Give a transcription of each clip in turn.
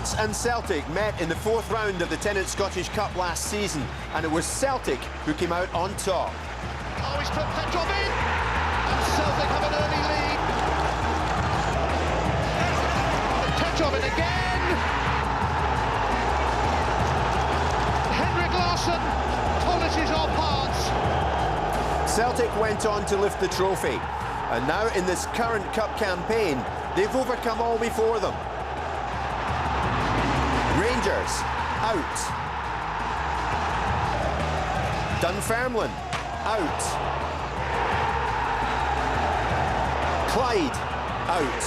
Hearts and Celtic met in the fourth round of the Tennent Scottish Cup last season, and it was Celtic who came out on top. Oh, he's put Petrov in, and Celtic have an early lead. Petrov in again. Henrik Larsson polishes off Hearts. Celtic went on to lift the trophy, and now in this current cup campaign, they've overcome all before them. Rangers, out. Dunfermline, out. Clyde, out.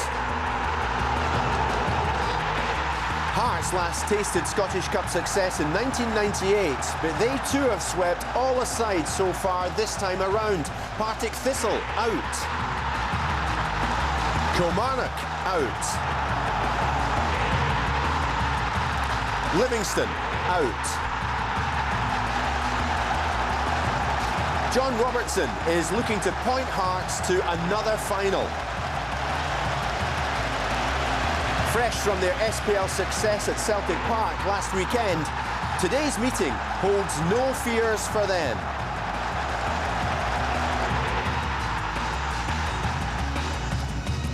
Hearts last tasted Scottish Cup success in 1998, but they too have swept all aside so far this time around. Partick Thistle, out. Kilmarnock, out. Livingston, out. John Robertson is looking to point Hearts to another final. Fresh from their SPL success at Celtic Park last weekend, today's meeting holds no fears for them.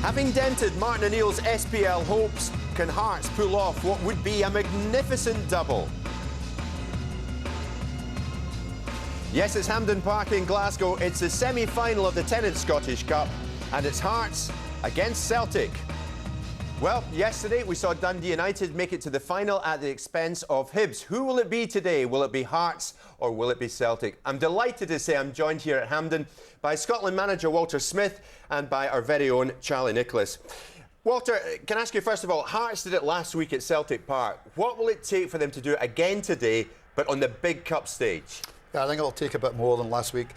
Having dented Martin O'Neill's SPL hopes, can Hearts pull off what would be a magnificent double? Yes, it's Hampden Park in Glasgow. It's the semi-final of the Tennent Scottish Cup, and it's Hearts against Celtic. Well, yesterday we saw Dundee United make it to the final at the expense of Hibs. Who will it be today? Will it be Hearts or will it be Celtic? I'm delighted to say I'm joined here at Hampden by Scotland manager Walter Smith and by our very own Charlie Nicholas. Walter, can I ask you first of all, Hearts did it last week at Celtic Park. What will it take for them to do it again today, but on the big cup stage? Yeah, I think it'll take a bit more than last week.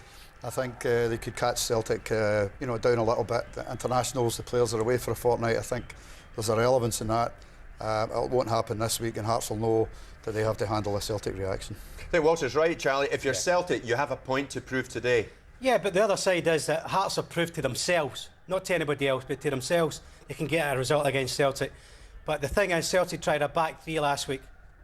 I think they could catch Celtic, down a little bit. The internationals, the players are away for a fortnight. I think there's a relevance in that. It won't happen this week, and Hearts will know that they have to handle a Celtic reaction. I think Walter's right, Charlie. If you're Celtic, you have a point to prove today. Yeah, but the other side is that Hearts have proved to themselves, not to anybody else, but to themselves, they can get a result against Celtic. But the thing is, Celtic tried a back three last week.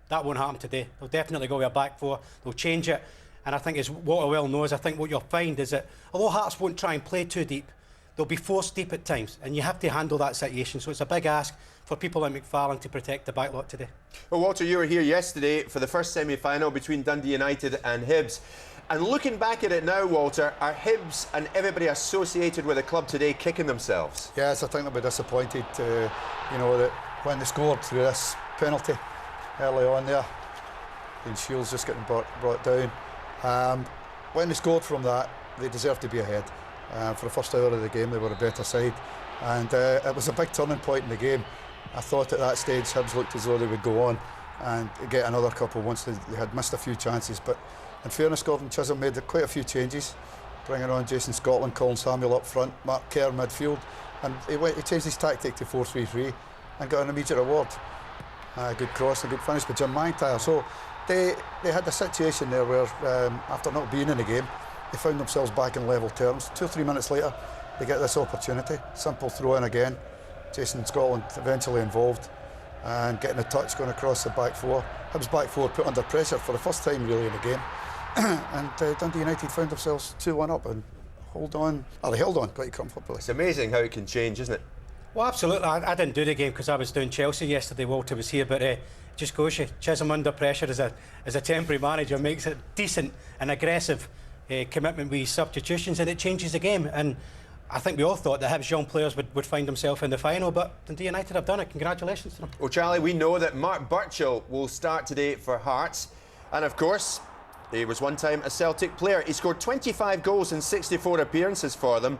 That won't happen today. They'll definitely go with a back four. They'll change it. And I think, as Walter well knows, I think what you'll find is that although Hearts won't try and play too deep, they'll be forced deep at times, and you have to handle that situation. So it's a big ask for people like McFarlane to protect the back lot today. Well, Walter, you were here yesterday for the first semi-final between Dundee United and Hibs. And looking back at it now, Walter, are Hibs and everybody associated with the club today kicking themselves? Yes, I think they'll be disappointed, that when they scored through this penalty early on there, and Shields just getting brought down. When they scored from that, they deserved to be ahead. For the first hour of the game, they were a better side, and it was a big turning point in the game. I thought at that stage Hibs looked as though they would go on and get another couple once they had missed a few chances. But in fairness, Gordon Chisholm made quite a few changes, bringing on Jason Scotland, Colin Samuel up front, Mark Kerr midfield, and he changed his tactic to 4-3-3 and got an immediate reward. A good cross, a good finish by Jim McIntyre. So they had a situation there where, after not being in the game, they found themselves back in level terms. 2 or 3 minutes later, they get this opportunity. Simple throw in again. Jason Scotland eventually involved and getting a touch going across the back four. Hibs back four put under pressure for the first time really in the game. And Dundee United found themselves 2-1 up and they held on quite comfortably. It's amazing how it can change, isn't it? Well, absolutely. I didn't do the game because I was doing Chelsea yesterday. Walter was here, but it just goes you. Chisholm under pressure as a temporary manager makes it decent and aggressive commitment with substitutions, and it changes the game. And I think we all thought that Hibs young players would find themselves in the final, but Dundee United have done it. Congratulations to them. Well, Charlie, we know that Mark Burchill will start today for Hearts, and of course he was one time a Celtic player. He scored 25 goals in 64 appearances for them,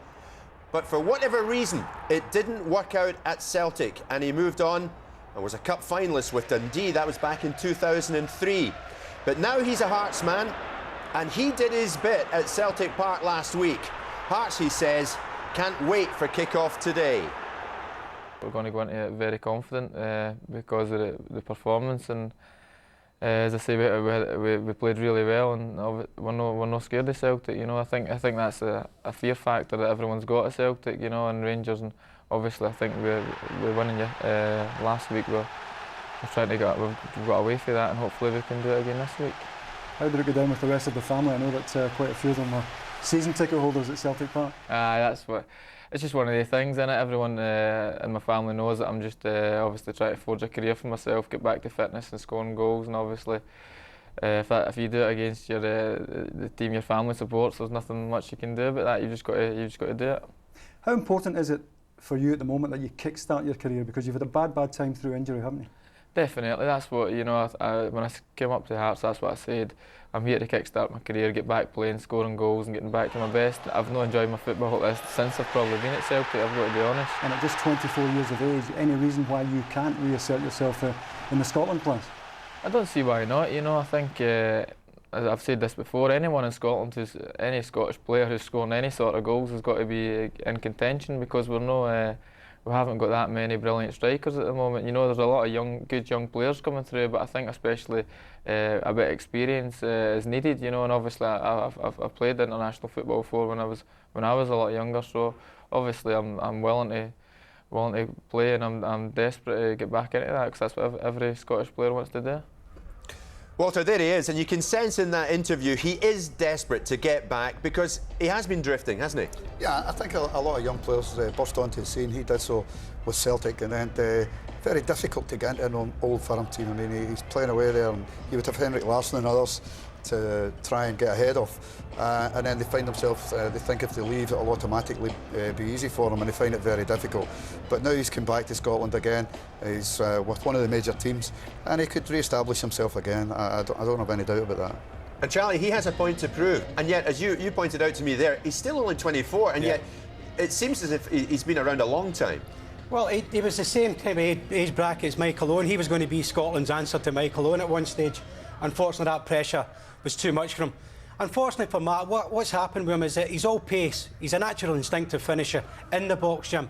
but for whatever reason it didn't work out at Celtic, and he moved on and was a cup finalist with Dundee. That was back in 2003. But now he's a Hearts man, and he did his bit at Celtic Park last week. Hearts, he says, can't wait for kick-off today. We're going to go into it very confident because of the performance, and as I say, we played really well, and we're not scared of Celtic. I think that's a fear factor that everyone's got at Celtic, and Rangers, and obviously I think we winning last week we're trying to we've got away from that, and hopefully we can do it again this week. How did it go down with the rest of the family? I know that quite a few of them are season ticket holders at Celtic Park. It's just one of the things, innit? Everyone in my family knows that I'm just obviously trying to forge a career for myself, get back to fitness and scoring goals, and obviously if you do it against the team your family supports, there's nothing much you can do about that. You've just got to do it. How important is it for you at the moment that you kick-start your career, because you've had a bad time through injury, haven't you? Definitely, that's what, you know, when I came up to Hearts, that's what I said. I'm here to kick-start my career, get back playing, scoring goals and getting back to my best. I've not enjoyed my football since I've probably been at Celtic, I've got to be honest. And at just 24 years of age, any reason why you can't reassert yourself in the Scotland class? I don't see why not, you know. I think, I've said this before, anyone in Scotland, any Scottish player who's scoring any sort of goals has got to be in contention, because we haven't got that many brilliant strikers at the moment. You know, there's a lot of good young players coming through, but I think especially a bit of experience is needed. You know, and obviously I've played international football before when I was a lot younger. So obviously I'm willing to play, and I'm desperate to get back into that, because that's what every Scottish player wants to do. Walter, there he is, and you can sense in that interview he is desperate to get back, because he has been drifting, hasn't he? Yeah, I think a lot of young players burst onto the scene. He did so with Celtic, and then very difficult to get into an old firm team. I mean, he's playing away there, and he would have Henrik Larsson and others to try and get ahead of, and then they find themselves, they think if they leave it'll automatically be easy for them, and they find it very difficult. But now he's come back to Scotland again, he's with one of the major teams, and he could re-establish himself again. I don't have any doubt about that. And Charlie, he has a point to prove, and yet, as you pointed out to me there, he's still only 24, and yet it seems as if he's been around a long time. Well, he was the same type of age bracket as Michael Owen. He was going to be Scotland's answer to Michael Owen at one stage. Unfortunately, that pressure was too much for him. Unfortunately for Matt, what's happened with him is that he's all pace. He's a natural instinctive finisher in the box, Jim.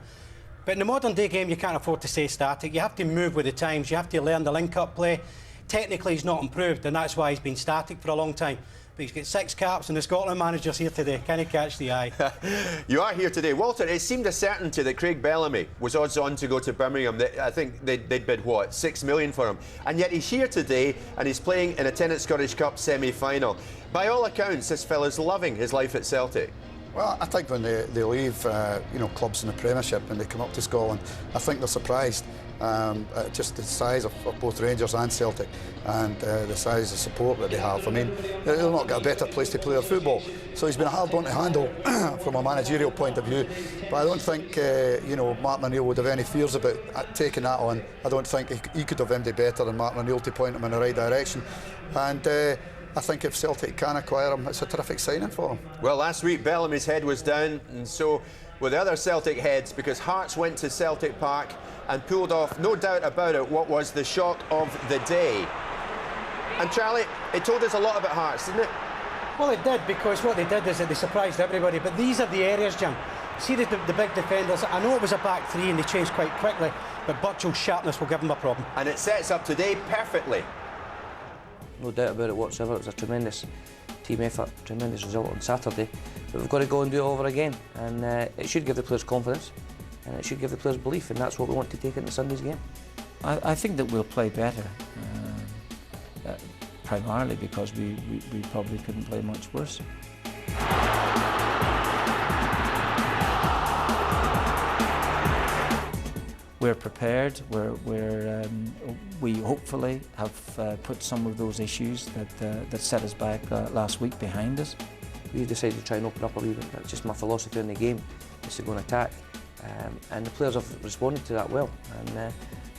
But in the modern day game, you can't afford to stay static. You have to move with the times. You have to learn the link-up play. Technically, he's not improved, and that's why he's been static for a long time. But he's got 6 caps, and the Scotland manager's here today. Can he catch the eye? You are here today. Walter, it seemed a certainty that Craig Bellamy was odds on to go to Birmingham. I think they'd bid, what, $6 million for him? And yet he's here today, and he's playing in a Tennent Scottish Cup semi-final. By all accounts, this fella's loving his life at Celtic. Well, I think when they leave you know, clubs in the Premiership and they come up to Scotland, I think they're surprised. Just the size of both Rangers and Celtic, and the size of support that they have. I mean, they'll not get a better place to play their football. So he's been a hard one to handle from a managerial point of view. But I don't think you know, Martin O'Neill would have any fears about taking that on. I don't think he could have ended better than Martin O'Neill to point him in the right direction. And I think if Celtic can acquire him, it's a terrific signing for him. Well, last week Bellamy's head was down, and so were the other Celtic heads, because Hearts went to Celtic Park and pulled off, no doubt about it, what was the shock of the day. And Charlie, it told us a lot about Hearts, didn't it? Well, it did, because what they did is that they surprised everybody. But these are the areas, Jim. See the big defenders. I know it was a back three and they changed quite quickly, but Burchell's sharpness will give them a problem. And it sets up today perfectly. No doubt about it whatsoever. It was a tremendous team effort, tremendous result on Saturday. But we've got to go and do it over again, and it should give the players confidence, and it should give the players belief, and that's what we want to take into Sunday's game. I think that we'll play better, primarily because we probably couldn't play much worse. We're prepared. We hopefully have put some of those issues that set us back last week behind us. We decided to try and open up a wee bit. That's just my philosophy in the game, is to go and attack. And the players have responded to that well. And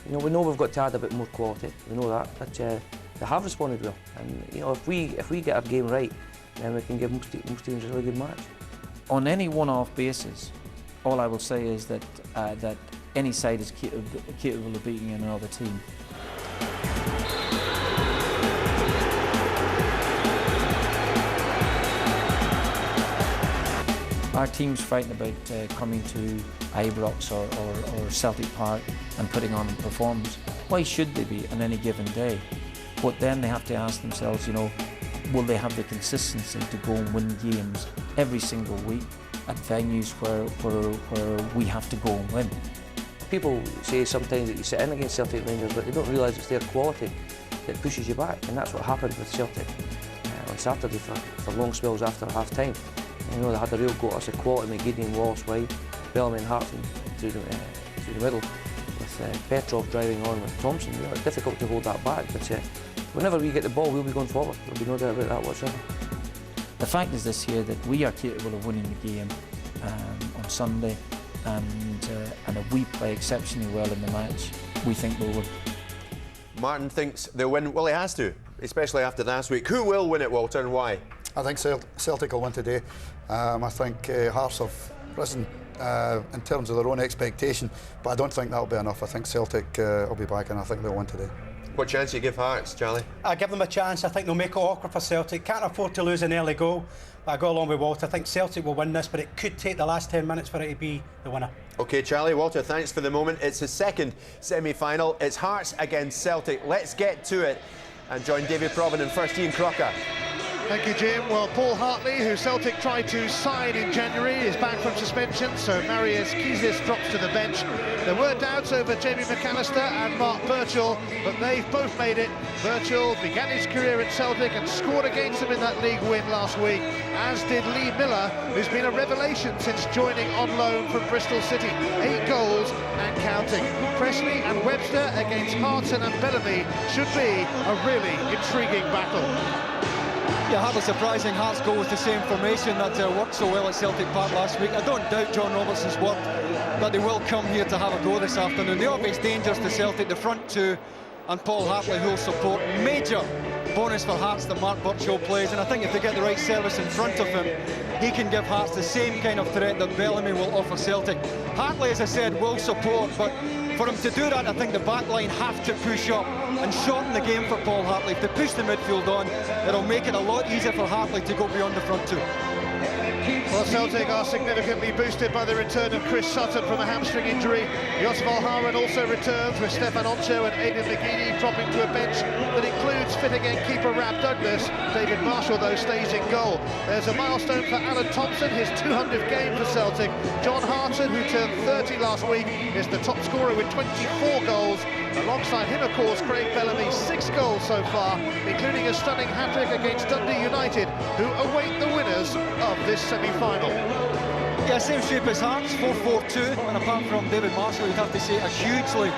you know, we know we've got to add a bit more quality. We know that, but they have responded well. And you know, if we get our game right, then we can give most teams a really good match. On any one-off basis, all I will say is that that any side is capable of beating another team. Our team's frightened about coming to Ibrox or Celtic Park and putting on a performance. Why should they be on any given day? But then they have to ask themselves, you know, will they have the consistency to go and win games every single week at venues where we have to go and win? People say sometimes that you sit in against Celtic Rangers, but they don't realise it's their quality that pushes you back, and that's what happened with Celtic on Saturday for long spells after half-time. You know, they had a real go-ass of quality, McGeady and Wallace wide, Bellamy and Hartson through the middle, with Petrov driving on with Thompson. You know, it's difficult to hold that back, but whenever we get the ball, we'll be going forward. There'll be no doubt about that whatsoever. The fact is this year that we are capable of winning the game on Sunday, and if we play exceptionally well in the match, we think we'll win. Martin thinks they'll win. Well, he has to, especially after last week. Who will win it, Walter, and why? I think Celtic will win today. I think Hearts have risen in terms of their own expectation, but I don't think that'll be enough. I think Celtic will be back, and I think they'll win today. What chance do you give Hearts, Charlie? I give them a chance. I think they'll make it awkward for Celtic. Can't afford to lose an early goal. But I go along with Walter. I think Celtic will win this, but it could take the last 10 minutes for it to be the winner. OK, Charlie, Walter, thanks for the moment. It's the second semi-final. It's Hearts against Celtic. Let's get to it and join David Provan and first Ian Crocker. Thank you, Jim. Well, Paul Hartley, who Celtic tried to sign in January, is back from suspension, so Marius Kizis drops to the bench. There were doubts over Jamie McAllister and Mark Birchall, but they've both made it. Birchall began his career at Celtic and scored against them in that league win last week, as did Lee Miller, who's been a revelation since joining on loan from Bristol City. 8 goals and counting. Presley and Webster against Hartson and Bellamy should be a really intriguing battle. Yeah, hardly surprising. Hearts go with the same formation that worked so well at Celtic Park last week. I don't doubt John Robertson's work, but they will come here to have a go this afternoon. The obvious dangers to Celtic, the front two, and Paul Hartley, who'll support. Major bonus for Hearts that Mark Birchall plays, and I think if they get the right service in front of him, he can give Hearts the same kind of threat that Bellamy will offer Celtic. Hartley, as I said, will support, but for him to do that, I think the back line have to push up and shorten the game for Paul Hartley. If they push the midfield on, it'll make it a lot easier for Hartley to go beyond the front two. Well, Celtic are significantly boosted by the return of Chris Sutton from a hamstring injury. Jos Valhaeren also returns, with Stefan Oncho and Aidan McGeady dropping to a bench that includes fit-again keeper Rab Douglas. David Marshall, though, stays in goal. There's a milestone for Alan Thompson, his 200th game for Celtic. John Hartson, who turned 30 last week, is the top scorer with 24 goals. Alongside him, of course, Craig Bellamy, 6 goals so far, including a stunning hat-trick against Dundee United, who await the winners of this semi-final. Yeah, same shape as Hearts, 4-4-2, and apart from David Marshall, you'd have to say a hugely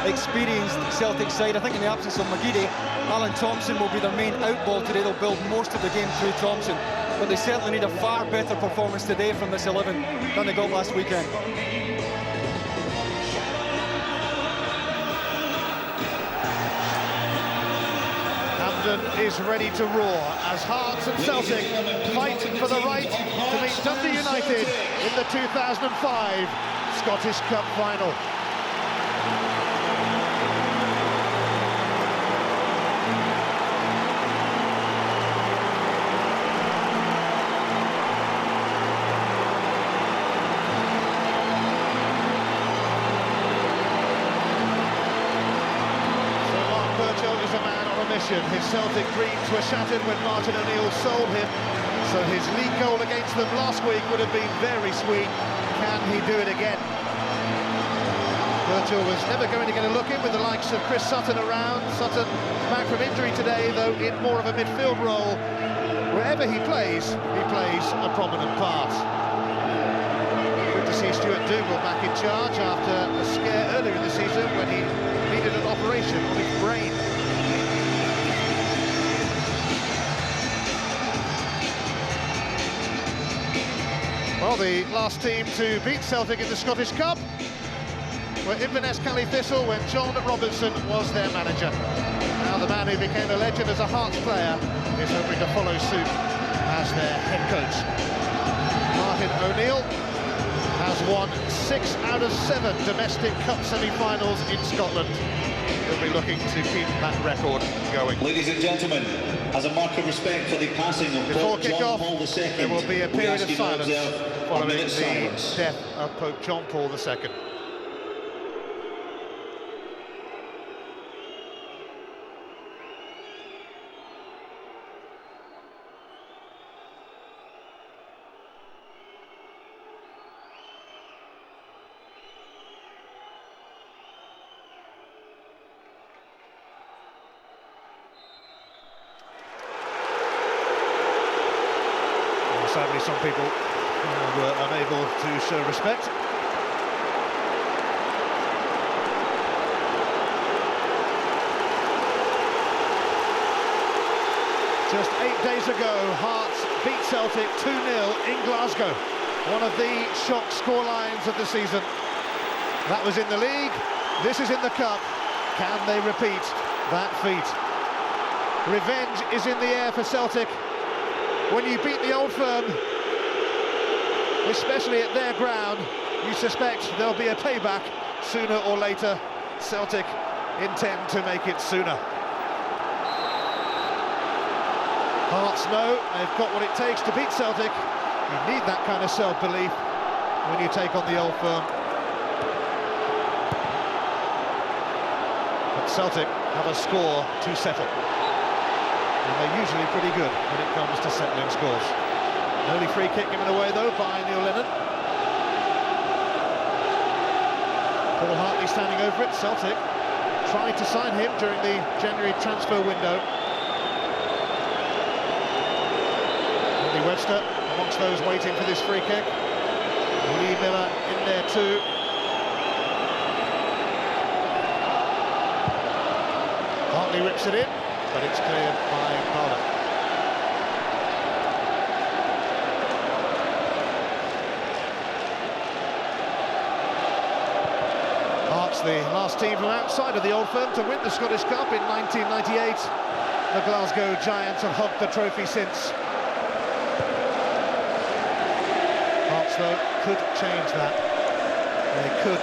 experienced Celtic side. I think in the absence of McGeady, Alan Thompson will be their main outball today. They'll build most of the game through Thompson, but they certainly need a far better performance today from this 11 than they got last weekend. Is ready to roar as Hearts and Celtic fight for the right to meet Dundee United in the 2005 Scottish Cup final. His Celtic dreams were shattered when Martin O'Neill sold him, so his league goal against them last week would have been very sweet. Can he do it again? Birchall was never going to get a look in with the likes of Chris Sutton around. Sutton back from injury today, though in more of a midfield role. Wherever he plays a prominent part. Good to see Stuart Dougal back in charge after a scare earlier in the season when he needed an operation on his brain. Well, the last team to beat Celtic in the Scottish Cup were Inverness County Thistle when John Robertson was their manager. Now the man who became a legend as a Hearts player is hoping to follow suit as their head coach. Martin O'Neill has won 6 out of 7 domestic cup semi-finals in Scotland. He'll be looking to keep that record going. Ladies and gentlemen, as a mark of respect for the passing of Pope John Paul II, there will be a period of silence following the death of Pope John Paul II. sadly some people were unable to show respect. Just 8 days ago, Hearts beat Celtic 2-0 in Glasgow. One of the shock scorelines of the season. That was in the league, this is in the cup. Can they repeat that feat? Revenge is in the air for Celtic. When you beat the Old Firm, especially at their ground, you suspect there'll be a payback sooner or later. Celtic intend to make it sooner. Hearts know they've got what it takes to beat Celtic. You need that kind of self-belief when you take on the Old Firm. But Celtic have a score to settle. And they're usually pretty good when it comes to settling scores. An early free kick given away though by Neil Lennon. Paul Hartley standing over it. Celtic tried to sign him during the January transfer window. Webster amongst those waiting for this free kick. Lee Miller in there too. Hartley rips it in, but it's cleared by Fowler. Hearts, the last team from outside of the Old Firm to win the Scottish Cup in 1998. The Glasgow Giants have hugged the trophy since. Though could change that. They could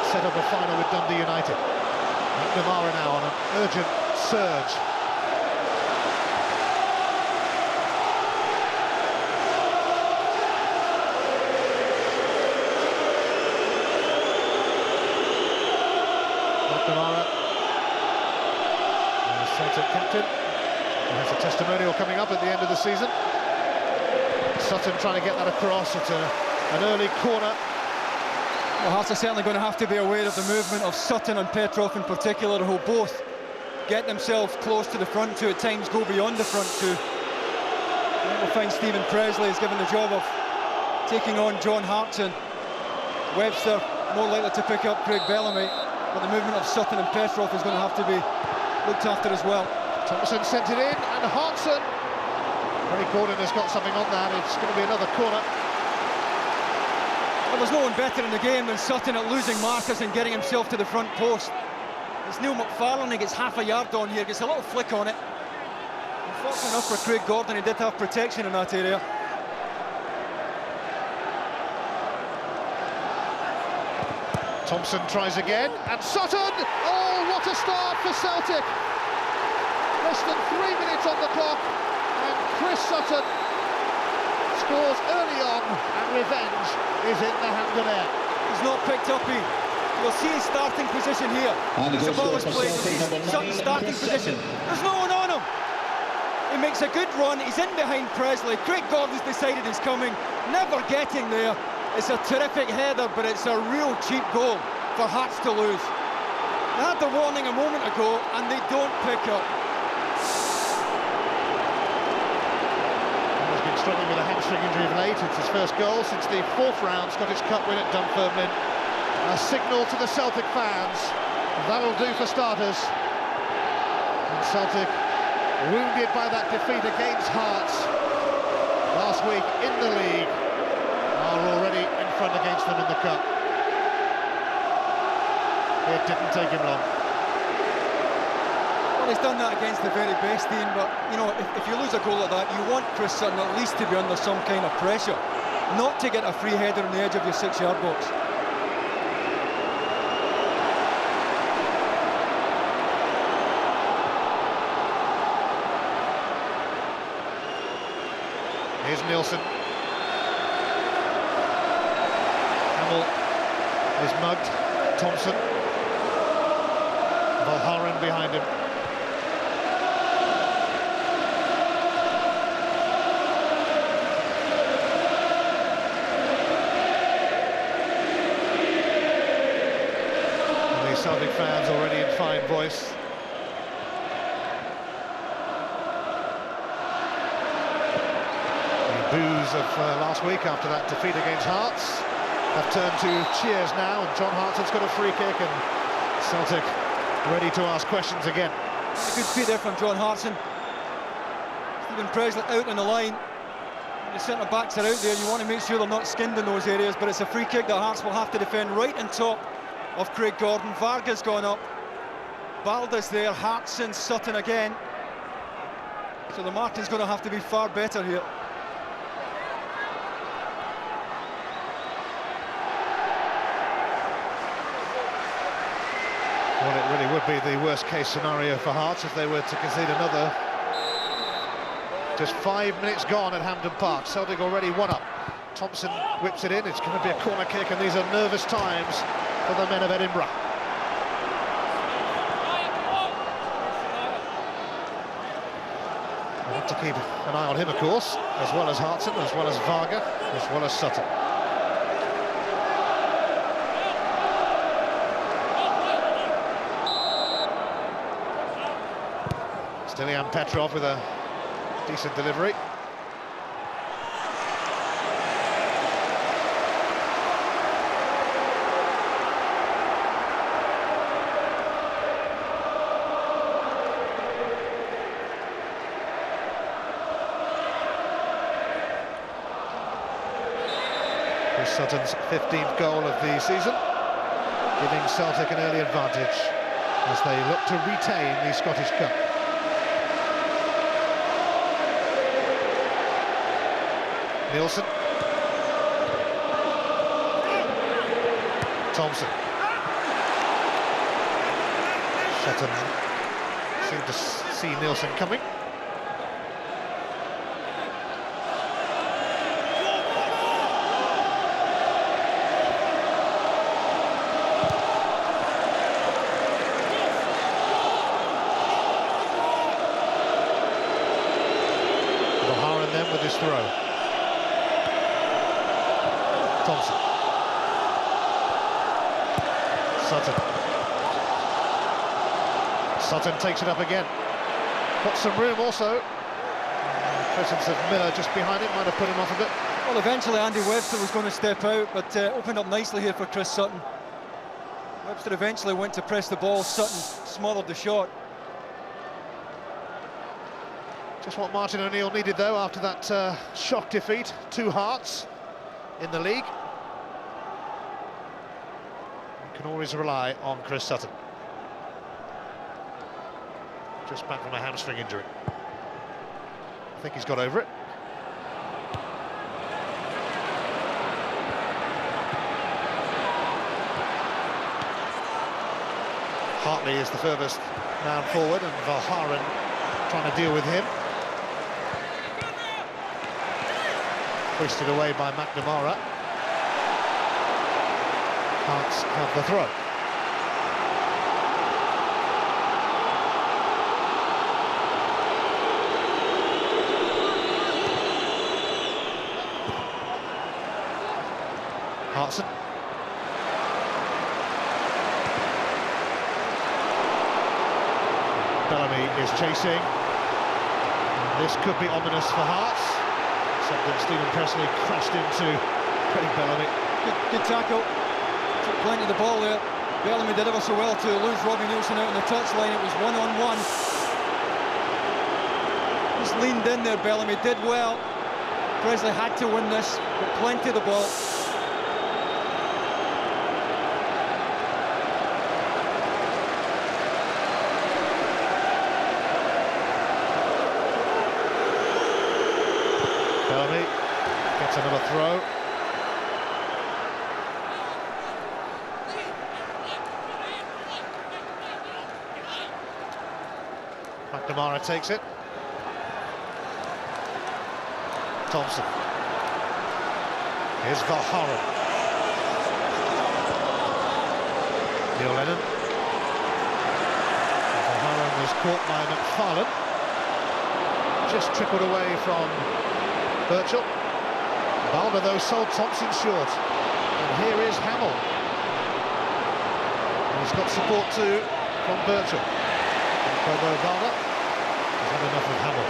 set up a final with Dundee United. McNamara now on an urgent surge. McNamara, the Celtic captain, who has a testimonial coming up at the end of the season. Sutton trying to get that across at an early corner. Well, Hearts are certainly going to have to be aware of the movement of Sutton and Petrov in particular, who both get themselves close to the front two, at times go beyond the front two. We'll find Stephen Presley is given the job of taking on John Hartson. Webster more likely to pick up Craig Bellamy, but the movement of Sutton and Petrov is going to have to be looked after as well. Thompson sent it in, and Hartson. Ray Gordon has got something on that. It's going to be another corner. Well, there's no one better in the game than Sutton at losing markers and getting himself to the front post. It's Neil McFarlane, he gets half a yard on here, gets a little flick on it. Unfortunate enough for Craig Gordon, he did have protection in that area. Thompson tries again, and Sutton! Oh, what a start for Celtic! Less than 3 minutes on the clock. Chris Sutton scores early on, and revenge is in the Hampden Air. He's not picked up here. You'll see his starting position here. The ball is played. Sutton's starting position. There's no one on him. He makes a good run. He's in behind Presley. Craig Gordon's decided he's coming. Never getting there. It's a terrific header, but it's a real cheap goal for Hearts to lose. They had the warning a moment ago, and they don't pick up. Struggling with a hamstring injury of late. It's his first goal since the 4th round Scottish Cup win at Dunfermline. A signal to the Celtic fans. That'll do for starters. And Celtic, wounded by that defeat against Hearts last week in the league, are already in front against them in the Cup. It didn't take him long. He's done that against the very best team, but you know, if you lose a goal like that, you want Chris Sutton at least to be under some kind of pressure, not to get a free header on the edge of your 6-yard box. Here's Nielsen. Hamill is mugged. Thompson. Valharan behind him. Celtic fans already in fine voice. The boos of last week after that defeat against Hearts have turned to cheers now, and John Hartson's got a free kick, and Celtic ready to ask questions again. A good feed there from John Hartson. Stephen Presley out on the line. When the centre-backs are out there, you want to make sure they're not skinned in those areas, but it's a free kick that Hearts will have to defend right on top of Craig Gordon. Varga's gone up. Balda's there, Hartson, Sutton again. So the marking's going to have to be far better here. Well, it really would be the worst-case scenario for Hearts if they were to concede another. Just 5 minutes gone at Hampden Park. Celtic already 1 up. Thompson whips it in. It's going to be a corner kick, and these are nervous times for the men of Edinburgh. We'll have to keep an eye on him, of course, as well as Hartson, as well as Varga, as well as Sutton. Stilian Petrov with a decent delivery. Chris Sutton's 15th goal of the season, giving Celtic an early advantage as they look to retain the Scottish Cup. Nielsen. Thompson. Sutton seemed to see Nielsen coming. Baharan then with his throw. Thompson. Sutton takes it up again. Got some room also. The presence of Miller just behind him might have put him off a bit. Well, eventually Andy Webster was going to step out, but opened up nicely here for Chris Sutton. Webster eventually went to press the ball. Sutton smothered the shot. Just what Martin O'Neill needed, though, after that shock defeat to Hearts in the league. You can always rely on Chris Sutton. Just back from a hamstring injury. I think he's got over it. Hartley is the furthest man forward, and Valharan trying to deal with him. Hoisted away by McNamara. Hearts have the throw. Hartson. Bellamy is chasing. This could be ominous for Hearts. Except Stephen Presley crashed into Craig Bellamy. Good tackle. Took plenty of the ball there. Bellamy did ever so well to lose Robbie Nielsen out on the touchline. It was one-on-one. Just leaned in there, Bellamy did well. Presley had to win this, but plenty of the ball. Bellamy gets another throw. McNamara takes it. Thompson. Here's Valharan. Neil Lennon. Valharan was caught by McFarlane. Just trickled away from Birchall. Balda, though, sold Thompson short. And here is Hamill. And he's got support too from Birchall. And Bobo Balda has had enough of Hamill.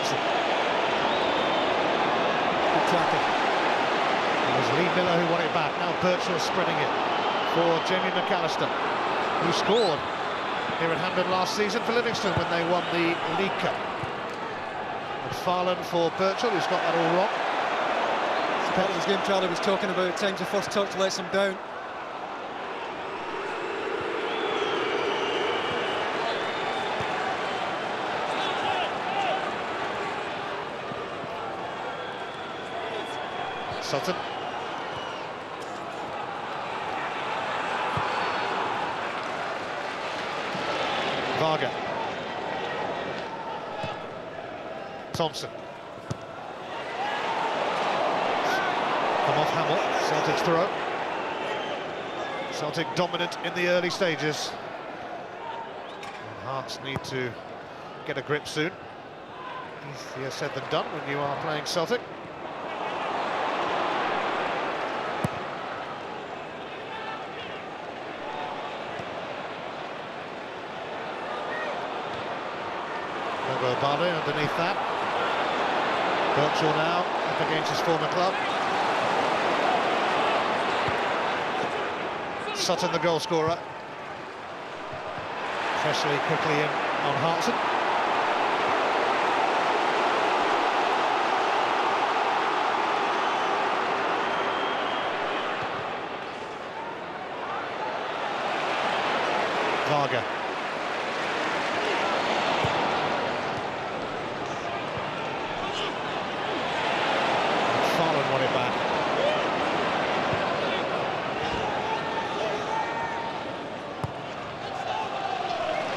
Thompson. Good tackle. It was Lee Miller who won it back. Now Birchall spreading it for Jamie McAllister, who scored here at Hampden last season for Livingston when they won the League Cup. McFarlane for Birchall, who's got that all wrong. It's part of his game Charlie was talking about. At times the first touch lets him down. Sutton. Varga. Thompson. Come off Hamill, Celtic's throw. Celtic dominant in the early stages. And Hearts need to get a grip soon. Easier said than done when you are playing Celtic. Bade underneath that. Birchall now up against his former club. Sutton the goal scorer. Presley quickly in on Hartson. Varga. Won it back.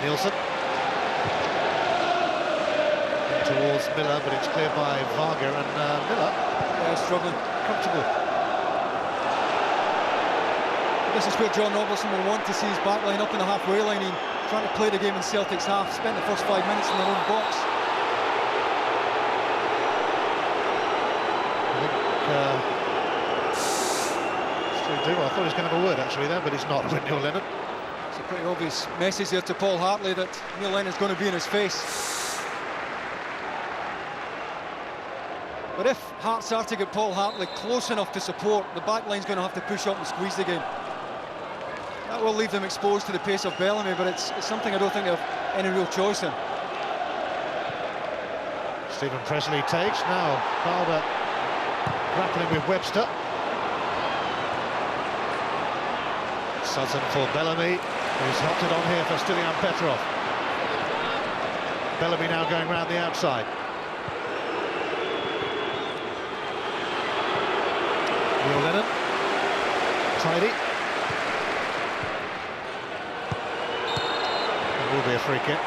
Nielsen. In towards Miller, but it's cleared by Varga, and Miller struggling, comfortable. This is where John Robertson will want to see his back line up in the halfway line, trying to play the game in Celtic's half. Spent the first 5 minutes in their own box. I thought he was going to have a word actually there, but he's not with Neil Lennon. It's a pretty obvious message there to Paul Hartley that Neil Lennon's going to be in his face. But if Hearts are to get Paul Hartley close enough to support, the back line's going to have to push up and squeeze the game. That will leave them exposed to the pace of Bellamy, but it's something I don't think they have any real choice in. Stephen Presley takes, now Balder grappling with Webster. Sutton for Bellamy, who's hopped it on here for Stilian Petrov. Bellamy now going round the outside. Neil Lennon, tidy. It will be a free kick.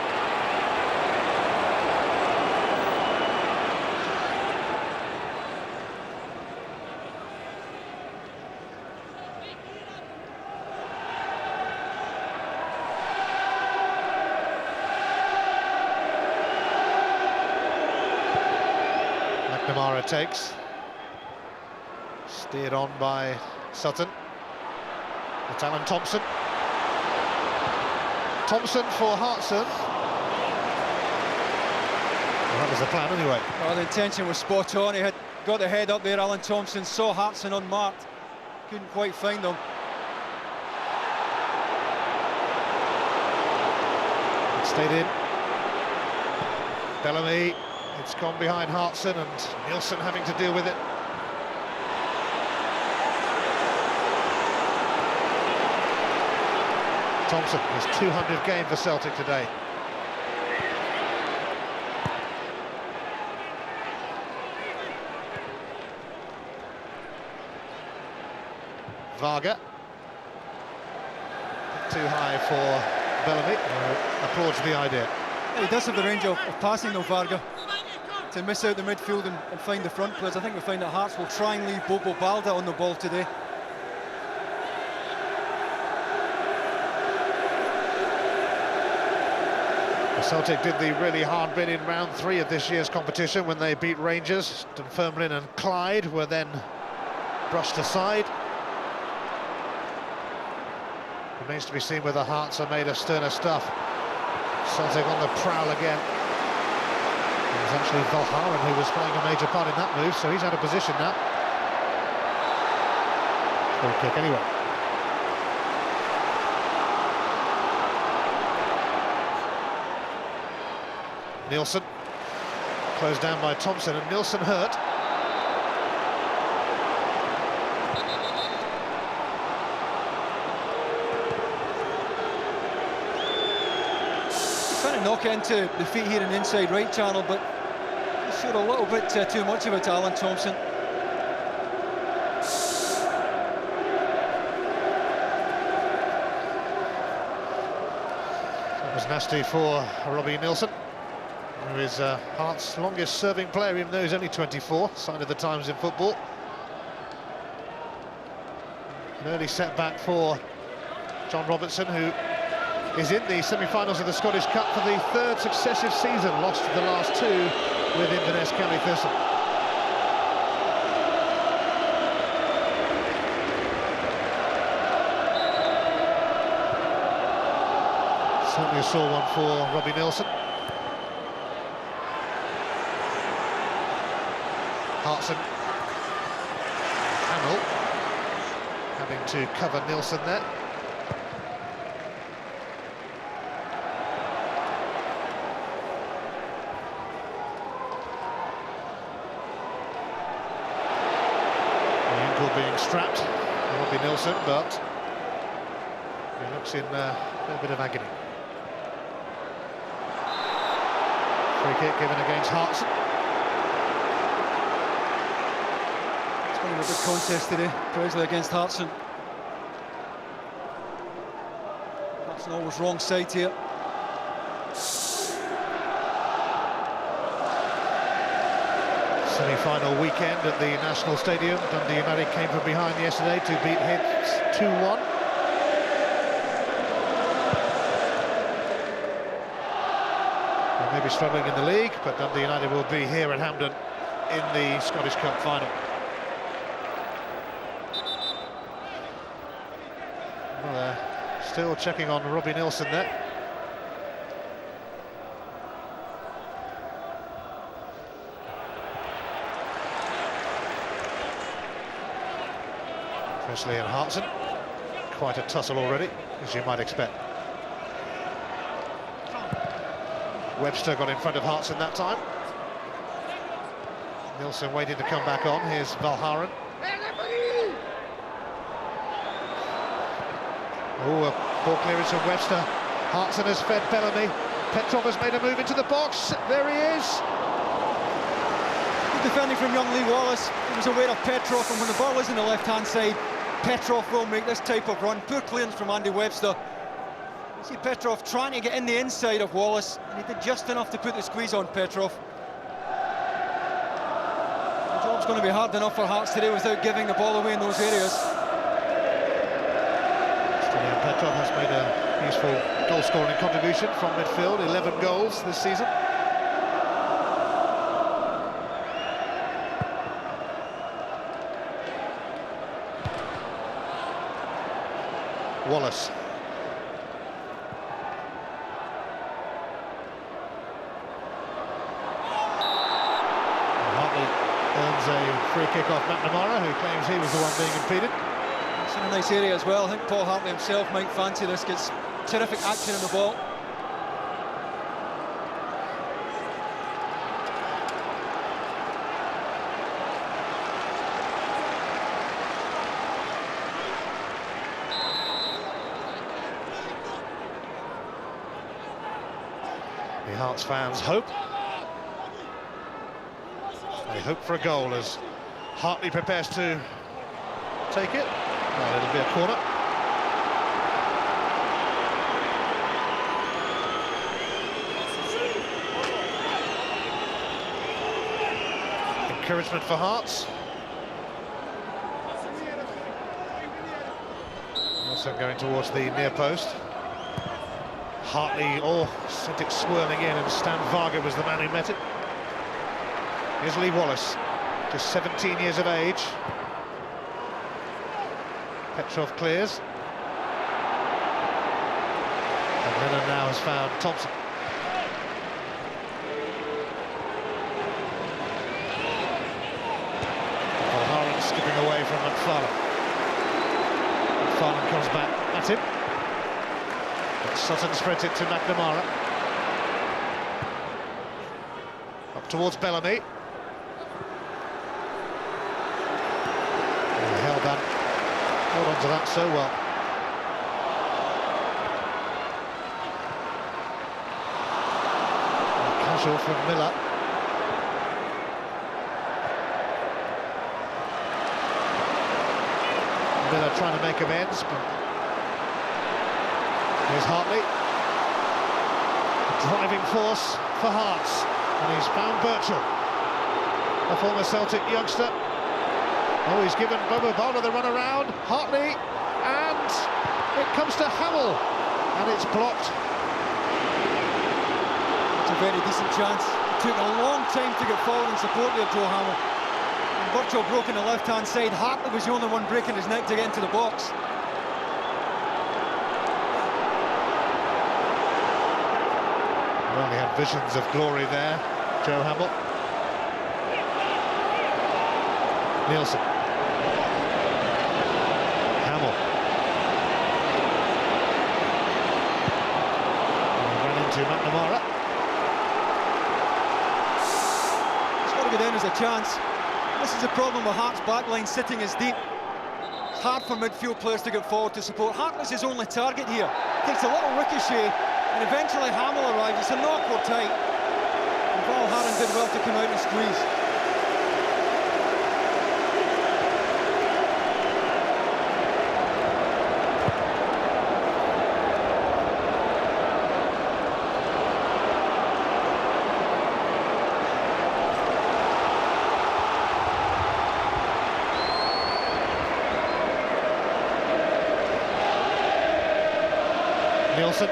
McNamara takes, steered on by Sutton. It's Alan Thompson. Thompson for Hartson. Well, that was the plan anyway. Well, the intention was spot on. He had got the head up there. Alan Thompson saw Hartson unmarked, couldn't quite find him. It stayed in. Bellamy. It's gone behind Hartson, and Nielsen having to deal with it. Thompson, his 200th game for Celtic today. Varga. Too high for Bellamy, applauds the idea. Yeah, he does have the range of passing though, Varga, to miss out the midfield and find the front players. I think we find that Hearts will try and leave Bobo Balda on the ball today. Celtic did the really hard bit in round 3 of this year's competition when they beat Rangers. Dunfermline and Clyde were then brushed aside. Remains to be seen whether Hearts are made of sterner stuff. Celtic on the prowl again. It was actually Valharen who was playing a major part in that move, so he's out of position now. Free kick anyway. Nielsen, closed down by Thompson, and Nielsen hurt. Trying to knock into the feet here in the inside right channel, but he showed a little bit too much of it to Alan Thompson. That was nasty for Robbie Nielsen, who is Hearts' longest serving player, even though he's only 24, sign of the times in football. An early setback for John Robertson, who is in the semi-finals of the Scottish Cup for the third successive season, lost the last two with Inverness County Thistle. Certainly a sore one for Robbie Nielsen. Hartson, Hamill having to cover Nielsen there. Being strapped, Robbie Nielsen, but he looks in a bit of agony. Free kick given against Hartson. It's going to be a good contest today, Presley against Hartson. Hartson always wrong side here. Semi-final weekend at the National Stadium. Dundee United came from behind yesterday to beat Hibs 2-1. They may be struggling in the league, but Dundee United will be here at Hampden in the Scottish Cup final. Well, they're still checking on Robbie Nielsen there. Presley and Hartson, quite a tussle already, as you might expect. Webster got in front of Hartson that time. Nielsen waiting to come back on. Here's Valharen. Oh, a ball clearance from Webster. Hartson has fed Bellamy. Petrov has made a move into the box. There he is. Good defending from young Lee Wallace. He was aware of Petrov, and when the ball is in the left-hand side, Petrov will make this type of run. Poor clearance from Andy Webster. You see Petrov trying to get in the inside of Wallace, and he did just enough to put the squeeze on Petrov. The job's going to be hard enough for Hearts today without giving the ball away in those areas. Stelian Petrov has made a useful goal-scoring contribution from midfield, 11 goals this season. Wallace. Hartley earns a free kick off McNamara, who claims he was the one being impeded. It's in a nice area as well. I think Paul Hartley himself might fancy this. Gets terrific action in the ball. The Hearts fans hope. They hope for a goal as Hartley prepares to take it. Well, it'll be a corner. Encouragement for Hearts. Also going towards the near post. Hartley, sent it swirling in, and Stan Varga was the man who met it. Here's Lee Wallace, just 17 years of age. Petrov clears. And Lennon now has found Thompson. from McFarlane. McFarlane comes back at him. But Sutton spreads it to McNamara. Up towards Bellamy. Oh, held that. Hold on to that so well. Casual from Miller. Miller trying to make amends, but here's Hartley. A driving force for Hearts, and he's found Birchall, a former Celtic youngster. Oh, he's given Bobo Barber the run around. Hartley, and it comes to Hamill, and it's blocked. It's a very decent chance. It took a long time to get forward and support there, Joe Hamill. Birchall broke on the left-hand side. Hartley was the only one breaking his neck to get into the box. Well, he had visions of glory there, Joe Hamill. Nielsen. Hamill. Ran into McNamara. It's got to go down as a chance. This is the problem with Hearts' backline sitting as deep. It's hard for midfield players to get forward to support. Hartley's his only target here. Takes a little ricochet, and eventually Hamill arrives. It's an awkward tight. And Val Harron did well to come out and squeeze. Nielsen.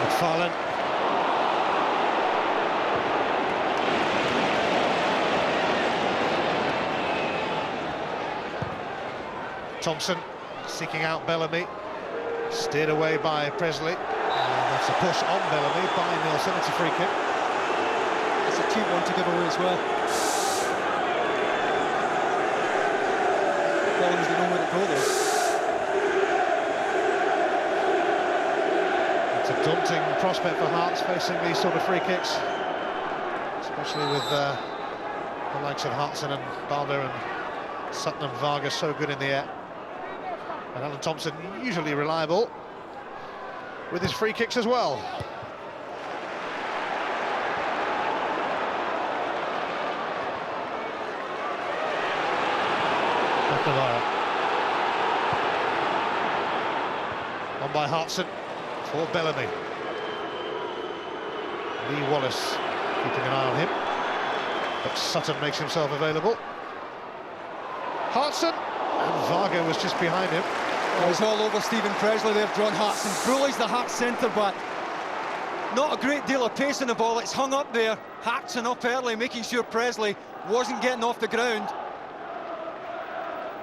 McFarlane. Thompson seeking out Bellamy, steered away by Presley. That's a push on Bellamy by Nielsen. It's a free kick. It's a cheap one to give away as well. Bellamy's got nowhere to go there. It's a daunting prospect for Hearts facing these sort of free kicks, especially with the likes of Hartson and Balder and Sutton and Vargas so good in the air. And Alan Thompson usually reliable with his free kicks as well. McNamara. On by Hartson for Bellamy. Lee Wallace keeping an eye on him, but Sutton makes himself available. Hartson, and Varga was just behind him. Oh, he's all over Stephen Presley there, John Hartson. Bullies the Hearts centre-back. Not a great deal of pace in the ball, it's hung up there. Hartson up early, making sure Presley wasn't getting off the ground.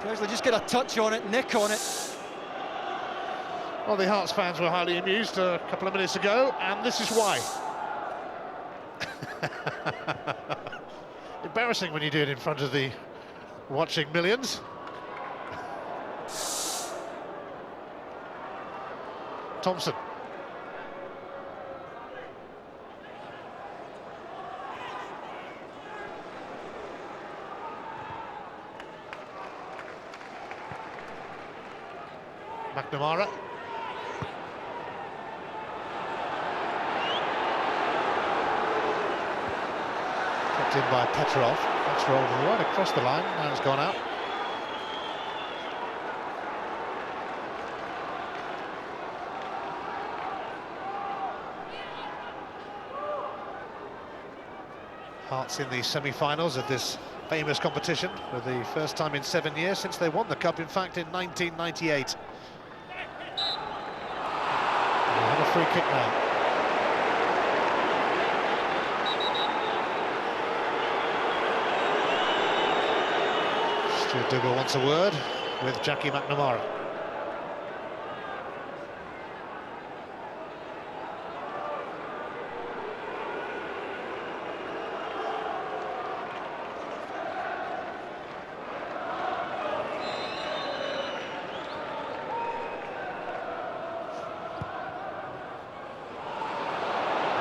Presley just get a touch on it, nick on it. Well, the Hearts fans were highly amused a couple of minutes ago, and this is why. Embarrassing when you do it in front of the watching millions. Thompson. McNamara. Kept in by Petrov. That's rolled right across the line. Now it's gone out. Hearts in the semi-finals of this famous competition for the first time in 7 years since they won the cup, in fact, in 1998. And they have a free kick now. Stuart Dougal wants a word with Jackie McNamara.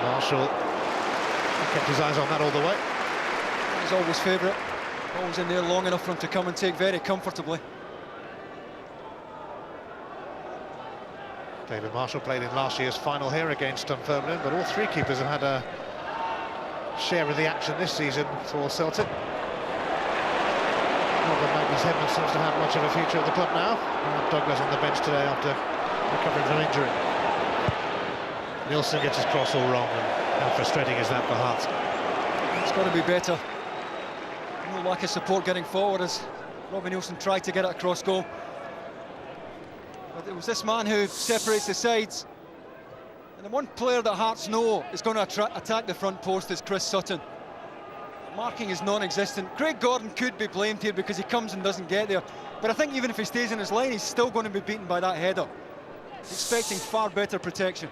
Marshall kept his eyes on that all the way. He's always favourite. Always in there long enough for him to come and take very comfortably. David Marshall played in last year's final here against Dunfermline, but all three keepers have had a share of the action this season for Celtic. Not that Magnus Hedman seems to have much of a future at the club now. Douglas on the bench today after recovering from injury. Nielsen gets his cross all wrong, and how frustrating is that for Hearts? It's got to be better. No lack of support getting forward as Robbie Nielsen tried to get it across goal. But it was this man who separates the sides. And the one player that Hearts know is going to attack the front post is Chris Sutton. Marking is non-existent. Craig Gordon could be blamed here because he comes and doesn't get there. But I think even if he stays in his line, he's still going to be beaten by that header. He's expecting far better protection.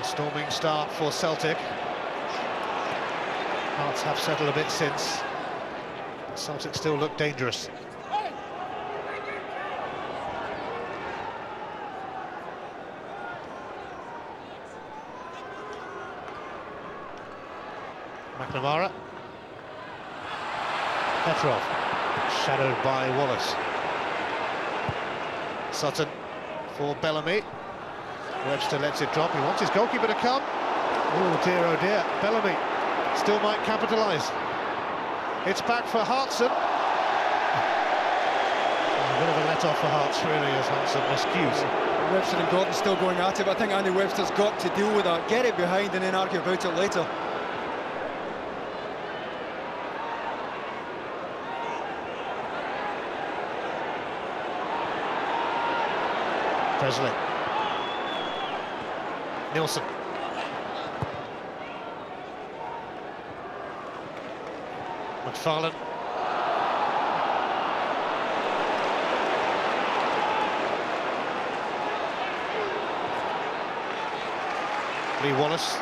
A storming start for Celtic. Hearts have settled a bit since. Celtic still look dangerous. McNamara. Petrov, shadowed by Wallace. Sutton for Bellamy. Webster lets it drop. He wants his goalkeeper to come. Oh dear, oh dear. Bellamy still might capitalise. It's back for Hartson. A bit of a let-off for Hearts, really, as Hartson miscues. Webster and Gordon still going at it, but I think Andy Webster's got to deal with that. Get it behind and then argue about it later. Presley. Nielsen. McFarlane. Lee Wallace.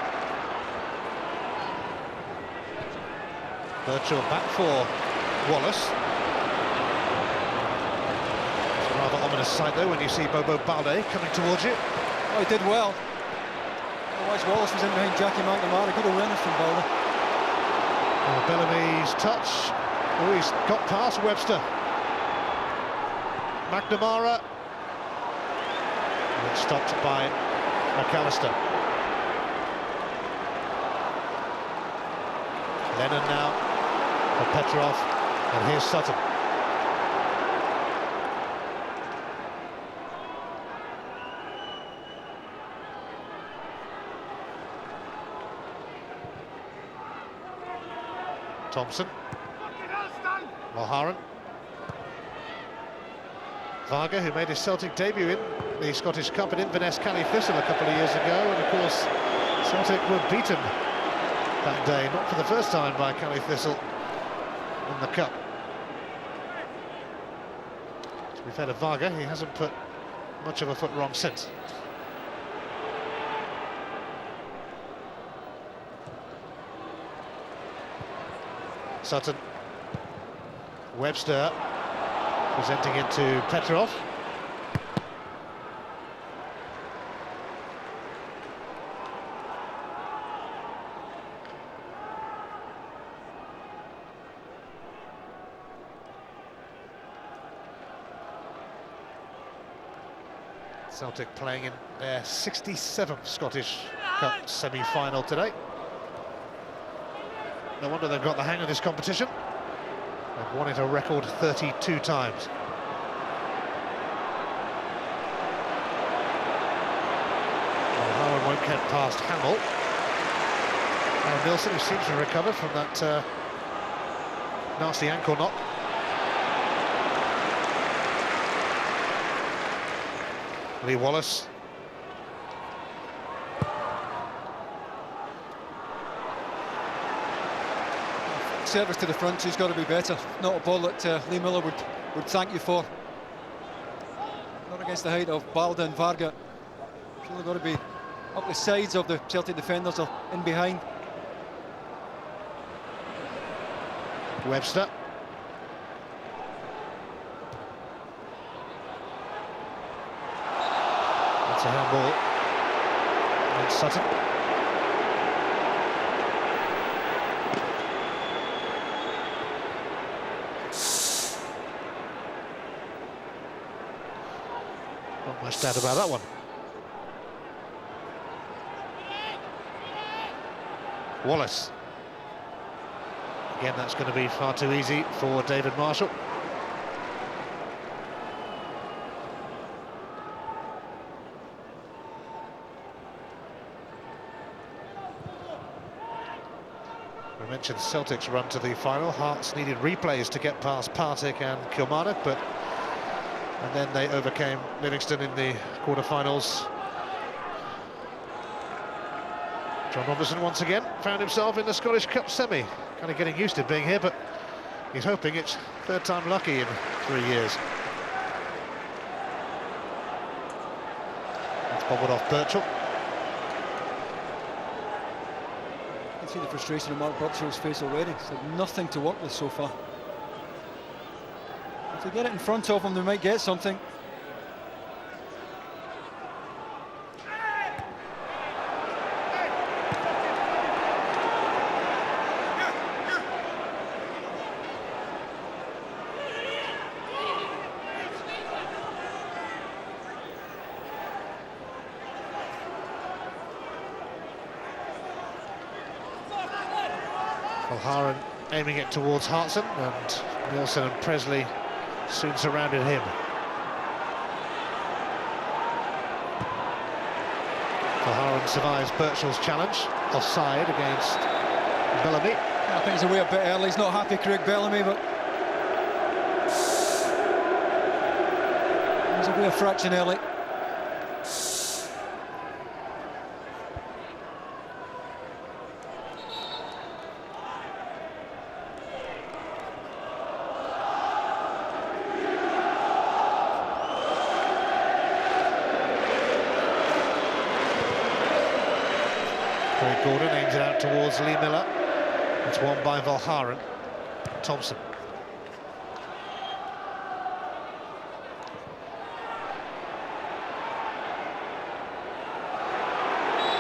Birchall back for Wallace. It's a rather ominous sight though when you see Bobo Balde coming towards you. Oh, he did well. Otherwise Wallace was in behind Jackie McNamara. Good awareness from Balde. Oh, Bellamy's touch. Oh, he's got past Webster. McNamara. And it's stopped by McAllister. Lennon now for Petrov, and here's Sutton. Thompson. Mulharan. Varga, who made his Celtic debut in the Scottish Cup at Inverness Cally Thistle a couple of years ago, and of course Celtic were beaten that day, not for the first time, by Cally Thistle in the Cup. To be fair to Varga, he hasn't put much of a foot wrong since. Sutton. Webster presenting it to Petrov. Celtic playing in their 67th Scottish Cup semi-final today. No wonder they've got the hang of this competition. They've won it a record 32 times. Well, Howard won't get past Hamill. Now Nielsen, who seems to have recovered from that nasty ankle knock. Lee Wallace. service to the front two's got to be better. Not a ball that Lee Miller would thank you for. Not against the height of Balda and Varga. It's really got to be up the sides of the Celtic defenders or in behind. Webster. That's a handball. And Sutton. Not much doubt about that one. Wallace. Again, that's going to be far too easy for David Marshall. We mentioned Celtic's run to the final. Hearts needed replays to get past Partick and Kilmarnock, and then they overcame Livingston in the quarter-finals. John Robertson once again found himself in the Scottish Cup semi. Kind of getting used to being here, but he's hoping it's third time lucky in 3 years. That's bobbled off Birchall. You can see the frustration on Mark Birchall's face already. He's had nothing to work with so far. If they get it in front of them, they might get something. O'Hara aiming it towards Hartson, and Nielsen and Presley soon surrounded him. O'Hara survives Birchall's challenge, offside against Bellamy. I think he's away a bit early. He's not happy, Craig Bellamy, but he's away a fraction early. Craig Gordon aims it out towards Lee Miller. It's won by Valharan. Thompson.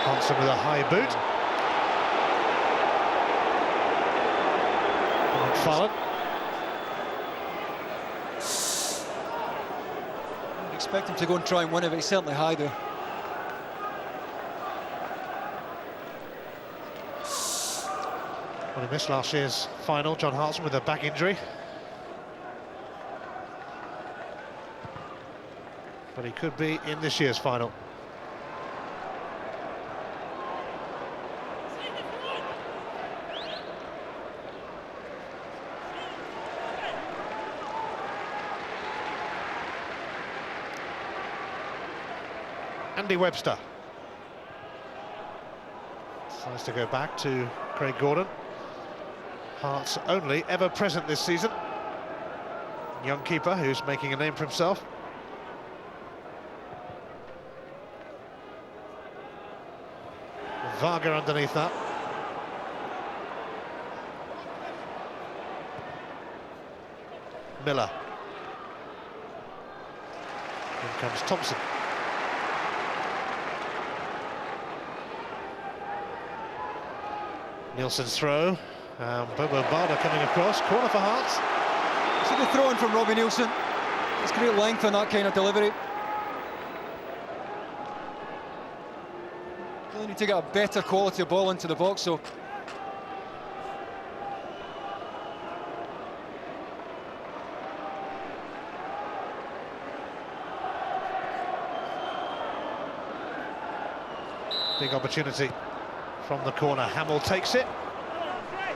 Hansen with a high boot. McFarlane. I'd expect him to go and try and win it, but he's certainly high there. Well, he missed last year's final, John Hartson, with a back injury. But he could be in this year's final. Andy Webster. Tries to go back to Craig Gordon. Hearts only ever present this season. Young keeper who's making a name for himself. Varga underneath that. Miller. In comes Thompson. Nielsen's throw. Bobo Balda coming across. Corner for Hearts. See the throw in from Robbie Nielsen. It's great length on that kind of delivery. Really need to get a better quality of ball into the box, so. Big opportunity from the corner. Hamill takes it.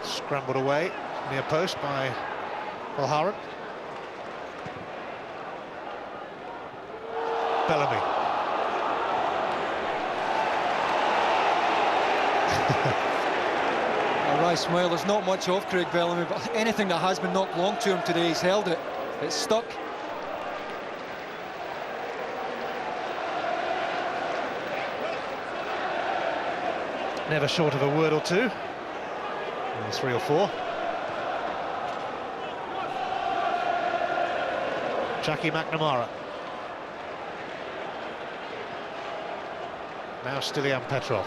Scrambled away near post by Valharan. Bellamy. A wry smile. There's not much of Craig Bellamy, but anything that has been knocked long to him today, he's held it. It's stuck. Never short of a word or two, or 3 or 4. Jackie McNamara. Now Stilian Petrov.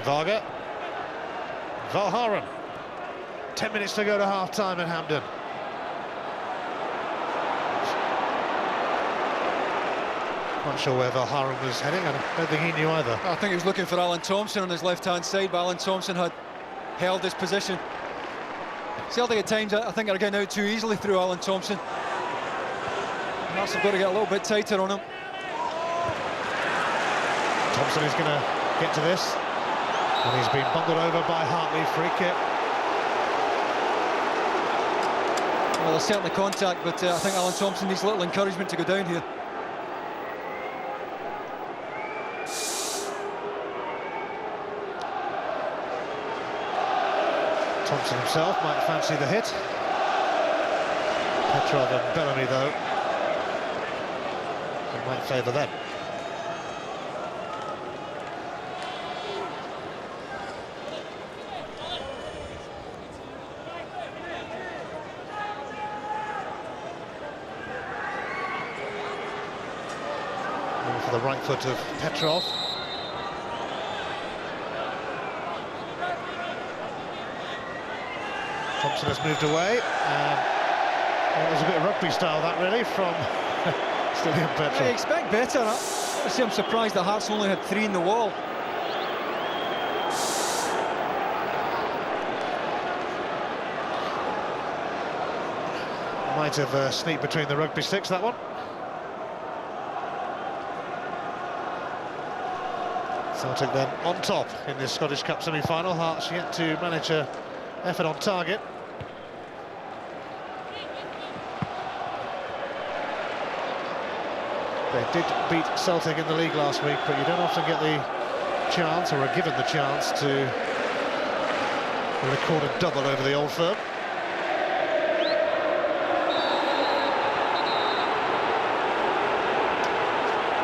Varga. Valharan. 10 minutes to go to half-time in Hampden. Not sure where Valharan was heading. I don't think he knew either. I think he was looking for Alan Thompson on his left-hand side, but Alan Thompson had held his position. Celtic at times, I think, are getting out too easily through Alan Thompson. Hearts have got to get a little bit tighter on him. Thompson is going to get to this. And he's been bungled over by Hartley. Free kick. Well, there's certainly contact, but I think Alan Thompson needs a little encouragement to go down here. Thompson himself might fancy the hit. Petrov and Bellamy, though, it might favour them. For the right foot of Petrov. Thompson has moved away. Well, it was a bit of rugby style, that, really, from Stilian Petrov. I expect better. I'm surprised the Hearts only had 3 in the wall. Might have sneaked between the rugby sticks, that one. Celtic then on top in this Scottish Cup semi-final. Hearts yet to manage an effort on target. They did beat Celtic in the league last week, but you don't often get the chance, or are given the chance, to record a double over the Old Firm.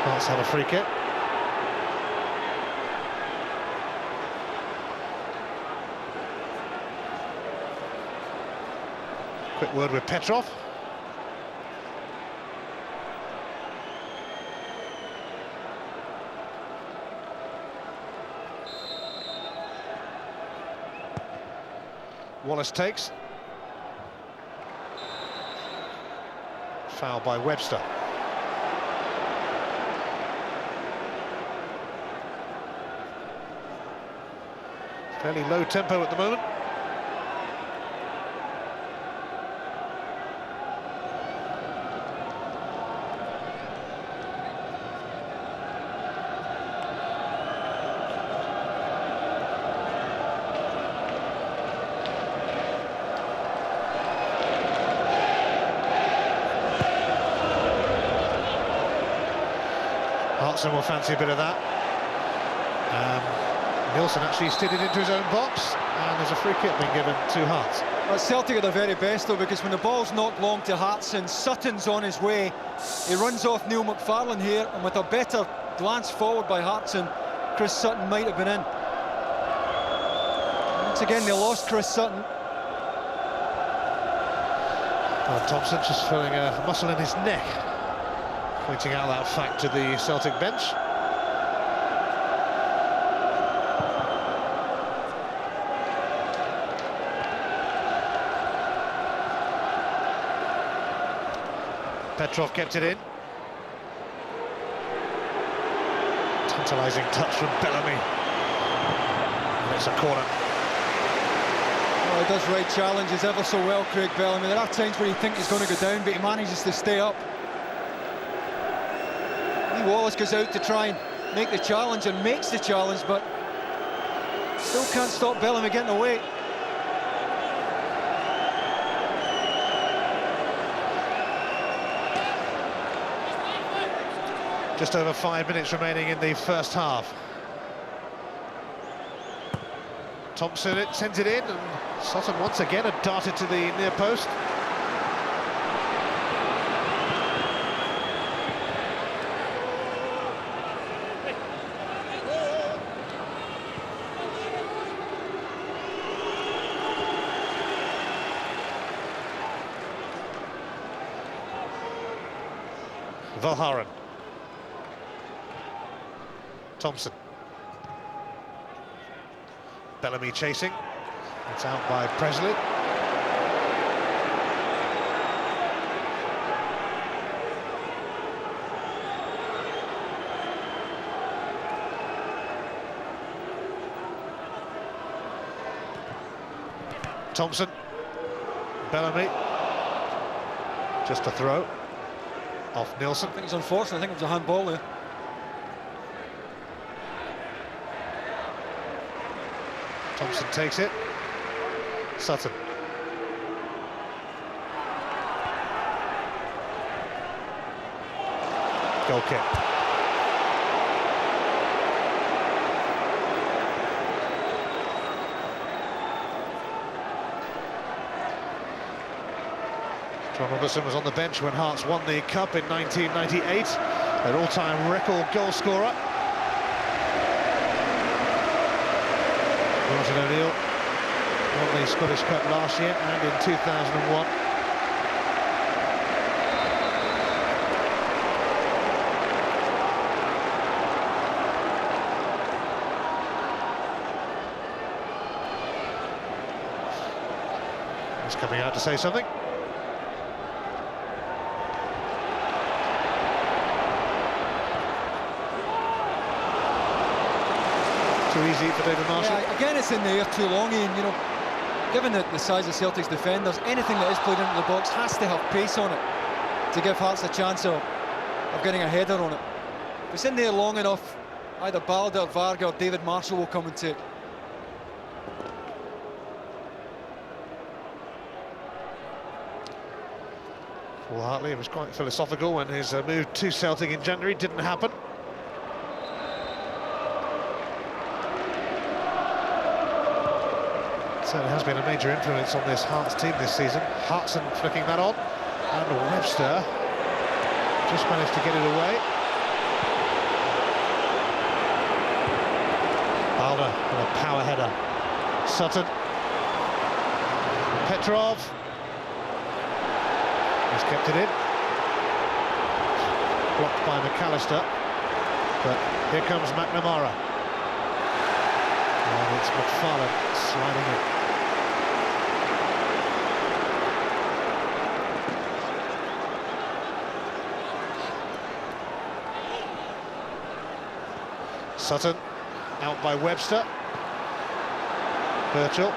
Hearts have a free kick. Quick word with Petrov. Wallace takes. Foul by Webster. Fairly low tempo at the moment. Hartson will fancy a bit of that. Nielsen actually steered it into his own box, and there's a free kick being given to Hearts. Well, Celtic are the very best, though, because when the ball's knocked long to Hartson, Sutton's on his way. He runs off Neil McFarlane here, and with a better glance forward by Hartson, Chris Sutton might have been in. Once again, they lost Chris Sutton. Well, Thompson just feeling a muscle in his neck, pointing out that fact to the Celtic bench. Petrov kept it in. Tantalising touch from Bellamy. And it's a corner. Well, he does right challenges ever so well, Craig Bellamy. There are times where you think he's going to go down, but he manages to stay up. Lee Wallace goes out to try and make the challenge and makes the challenge, but still can't stop Bellamy getting away. Just over 5 minutes remaining in the first half. Thompson sends it in, and Sutton once again had darted to the near post. Valharan. Thompson. Bellamy chasing. It's out by Presley. Thompson. Bellamy. Just a throw. Off Nielsen. I think it's unfortunate. I think it was a handball there. Thompson takes it. Sutton. Goal kick. John Robertson was on the bench when Hearts won the Cup in 1998, their all-time record goal scorer. Martin O'Neill won the Scottish Cup last year and in 2001. He's coming out to say something. Too easy for David Marshall. Yeah, again, it's in the air too long, Ian. You know, given the size of Celtic's defenders, anything that is played into the box has to have pace on it to give Hearts a chance of getting a header on it. If it's in there long enough, either Ballard or Varga or David Marshall will come and take. Paul Hartley was quite philosophical when his move to Celtic in January didn't happen. Certainly has been a major influence on this Hearts team this season. Hartson flicking that on, and Webster just managed to get it away. Balder with a power header. Sutton. Petrov. He's kept it in. Blocked by McAllister. But here comes McNamara. And it's McFarlane sliding in. Sutton out by Webster. Birchall.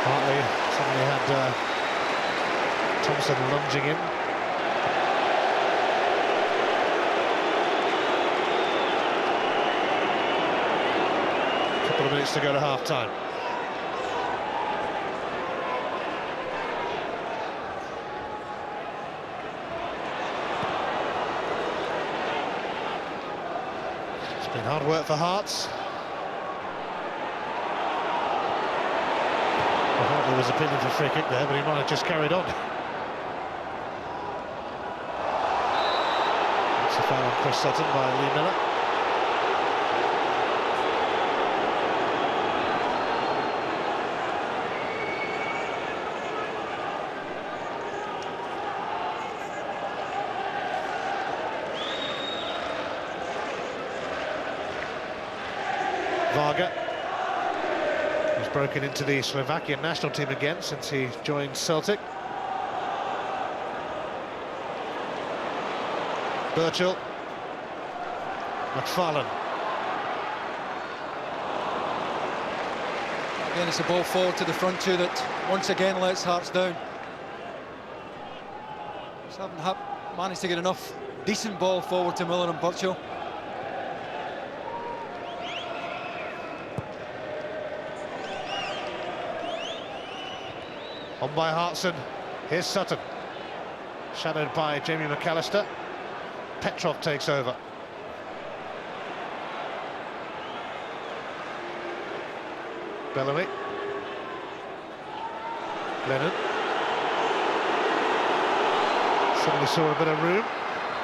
Hartley suddenly had Thompson lunging in. A couple of minutes to go to half-time. It's been hard work for Hearts. Hartley was appealing for a free kick there, but he might have just carried on. That's a foul on Chris Sutton by Lee Miller. Varga, who's broken into the Slovakian national team again since he joined Celtic. Birchall. McFarlane. Again, it's a ball forward to the front two that once again lets Hearts down. Just haven't managed to get enough decent ball forward to Miller and Burchill. On by Hartson. Here's Sutton. Shadowed by Jamie McAllister. Petrov takes over. Bellamy. Lennon. Suddenly saw a bit of room.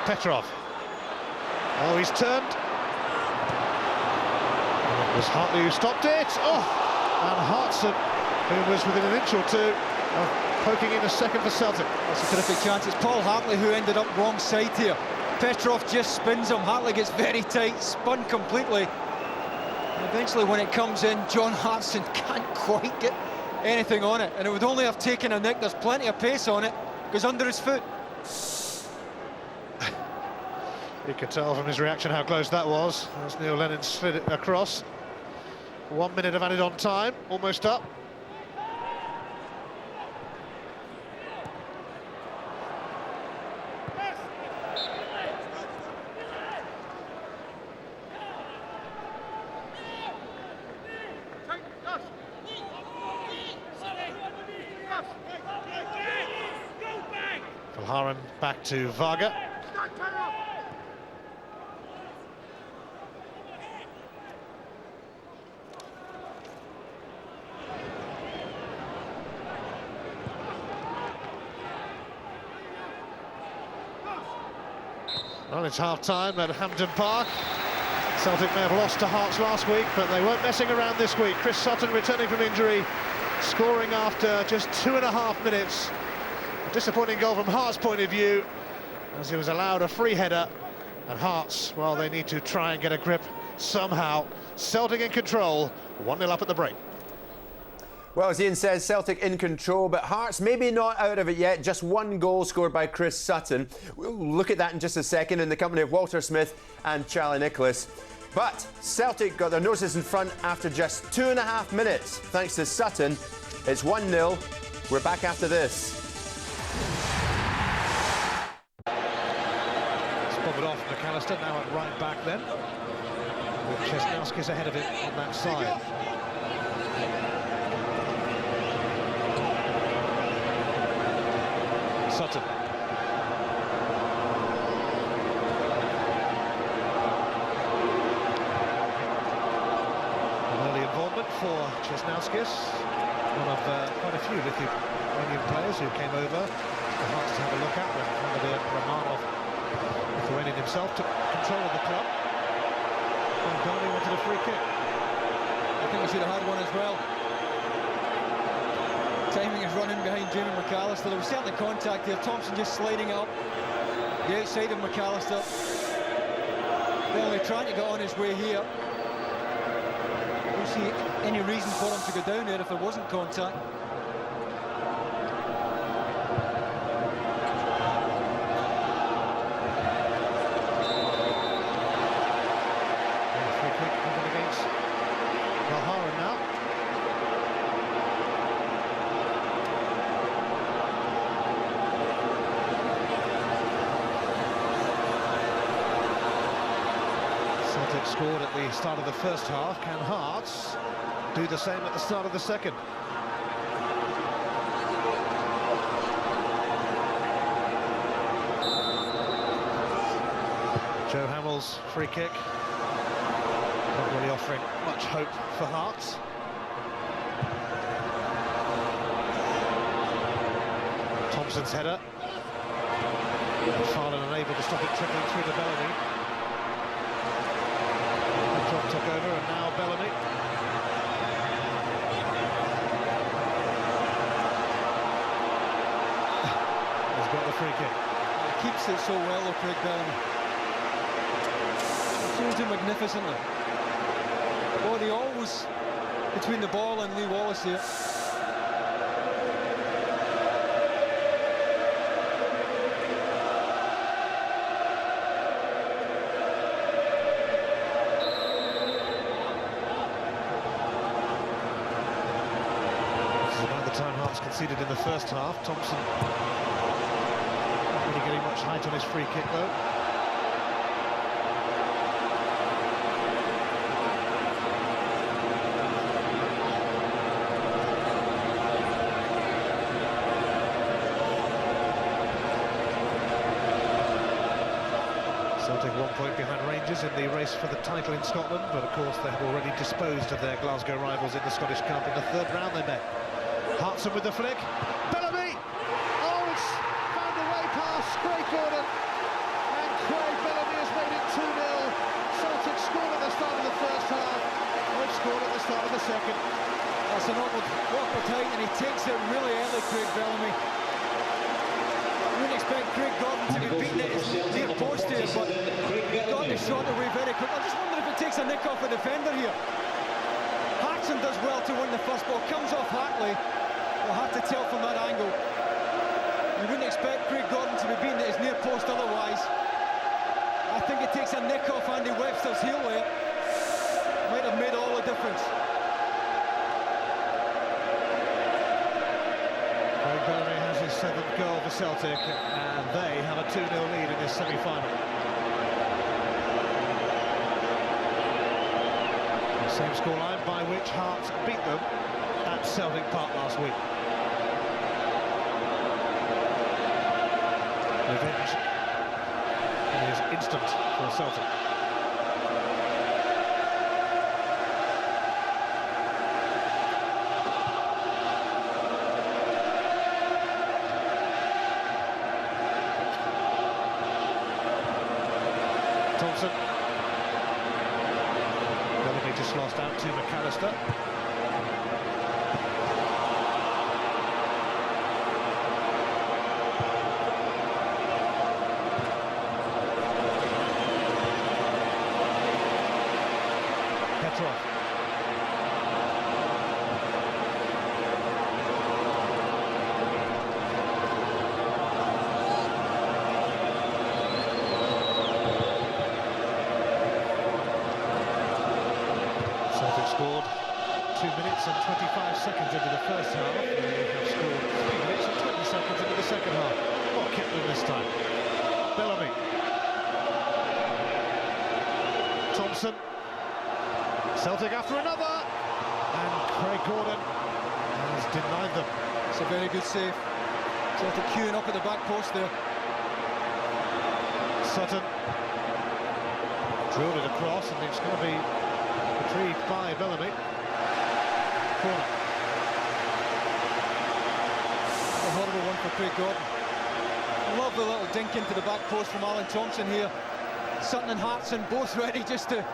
Petrov. Oh, he's turned. And it was Hartley who stopped it. Oh! And Hartson, who was within an inch or two of poking in a second for Celtic. That's a terrific chance. It's Paul Hartley who ended up wrong side here. Petrov just spins him. Hartley gets very tight, spun completely. And eventually when it comes in, John Hartson can't quite get anything on it. And it would only have taken a nick. There's plenty of pace on it. Goes under his foot. You could tell from his reaction how close that was as Neil Lennon slid it across. 1 minute of added on time, almost up. Valharan back to Varga. Well, it's half-time at Hampden Park. Celtic may have lost to Hearts last week, but they weren't messing around this week. Chris Sutton returning from injury, scoring after just 2.5 minutes. A disappointing goal from Hearts' point of view, as he was allowed a free header. And Hearts, well, they need to try and get a grip somehow. Celtic in control, 1-0 up at the break. Well, as Ian says, Celtic in control, but Hearts maybe not out of it yet. Just one goal scored by Chris Sutton. We'll look at that in just a second in the company of Walter Smith and Charlie Nicholas. But Celtic got their noses in front after just 2.5 minutes. Thanks to Sutton, it's 1-0. We're back after this. It's bobbed off McAllister, now at right back then. With Chesnowski's ahead of it on that side. Sutton. An early involvement for Chesnowskis, one of quite a few Lithuanian players who came over to Hearts to have a look at when Vladimir Romanov, Lithuanian himself, took control of the club. And Garney wanted a free kick. I think we should have had one as well. Timing is running behind Jamie McAllister. There was certainly contact there. Thompson just sliding it up the outside of McAllister. Bellamy trying to get on his way here. I don't see any reason for him to go down there if there wasn't contact. Free kick given against Valharan now. Celtic scored at the start of the first half. Can Hearts do the same at the start of the second? Joe Hamill's free kick. Not really offering much hope for Hearts. Thompson's header. Farland unable to stop it trickling through to Bellamy. Petrov took over and now Bellamy. He's got the free kick. He keeps it so well, though, Craig Bellamy. He shows it magnificently. Body always between the ball and Lee Wallace here. This is about the time Hearts conceded in the first half. Thompson not really Much height on his free kick, though. Celtic 1 point behind Rangers in the race for the title in Scotland, but of course they have already disposed of their Glasgow rivals in the Scottish Cup in the third round they met. Hartson with the flick. Bellamy! Oh, it's found a way past Craig Gordon. And Craig Bellamy has made it 2-0. Celtic scored at the start of the first half. They've scored at the start of the second. That's an awkward height, and he takes it really early, Craig Bellamy. I wouldn't expect Craig Gordon to be beaten at his near post here, but he got the shot away very quick. I just wonder if it takes a nick off a defender here. Hartson does well to win the first ball, comes off Hartley. We'll have to tell from that angle. You wouldn't expect Craig Gordon to be beaten at his near post otherwise. I think it takes a nick off Andy Webster's heel there. Might have made all the difference. Craig Bellamy has his 7th goal for Celtic, and they have a 2-0 lead in this semi-final. The same scoreline by which Hearts beat them at Celtic Park last week. Revenge is instant for Celtic. Thompson. Bellamy just lost out to McAllister. Petrov. Celtic scored 2 minutes and 25 seconds into the first half. They have scored 3 minutes and 20 seconds into the second half. What kept them this time? Bellamy. Thompson. Celtic after another. And Craig Gordon has denied them. It's a very good save. Celtic queuing up at the back post there. Sutton drilled it across, and it's going to be retrieved by Bellamy. Corner. A horrible one for Craig Gordon. Lovely little dink into the back post from Alan Thompson here. Sutton and Hartson both ready just to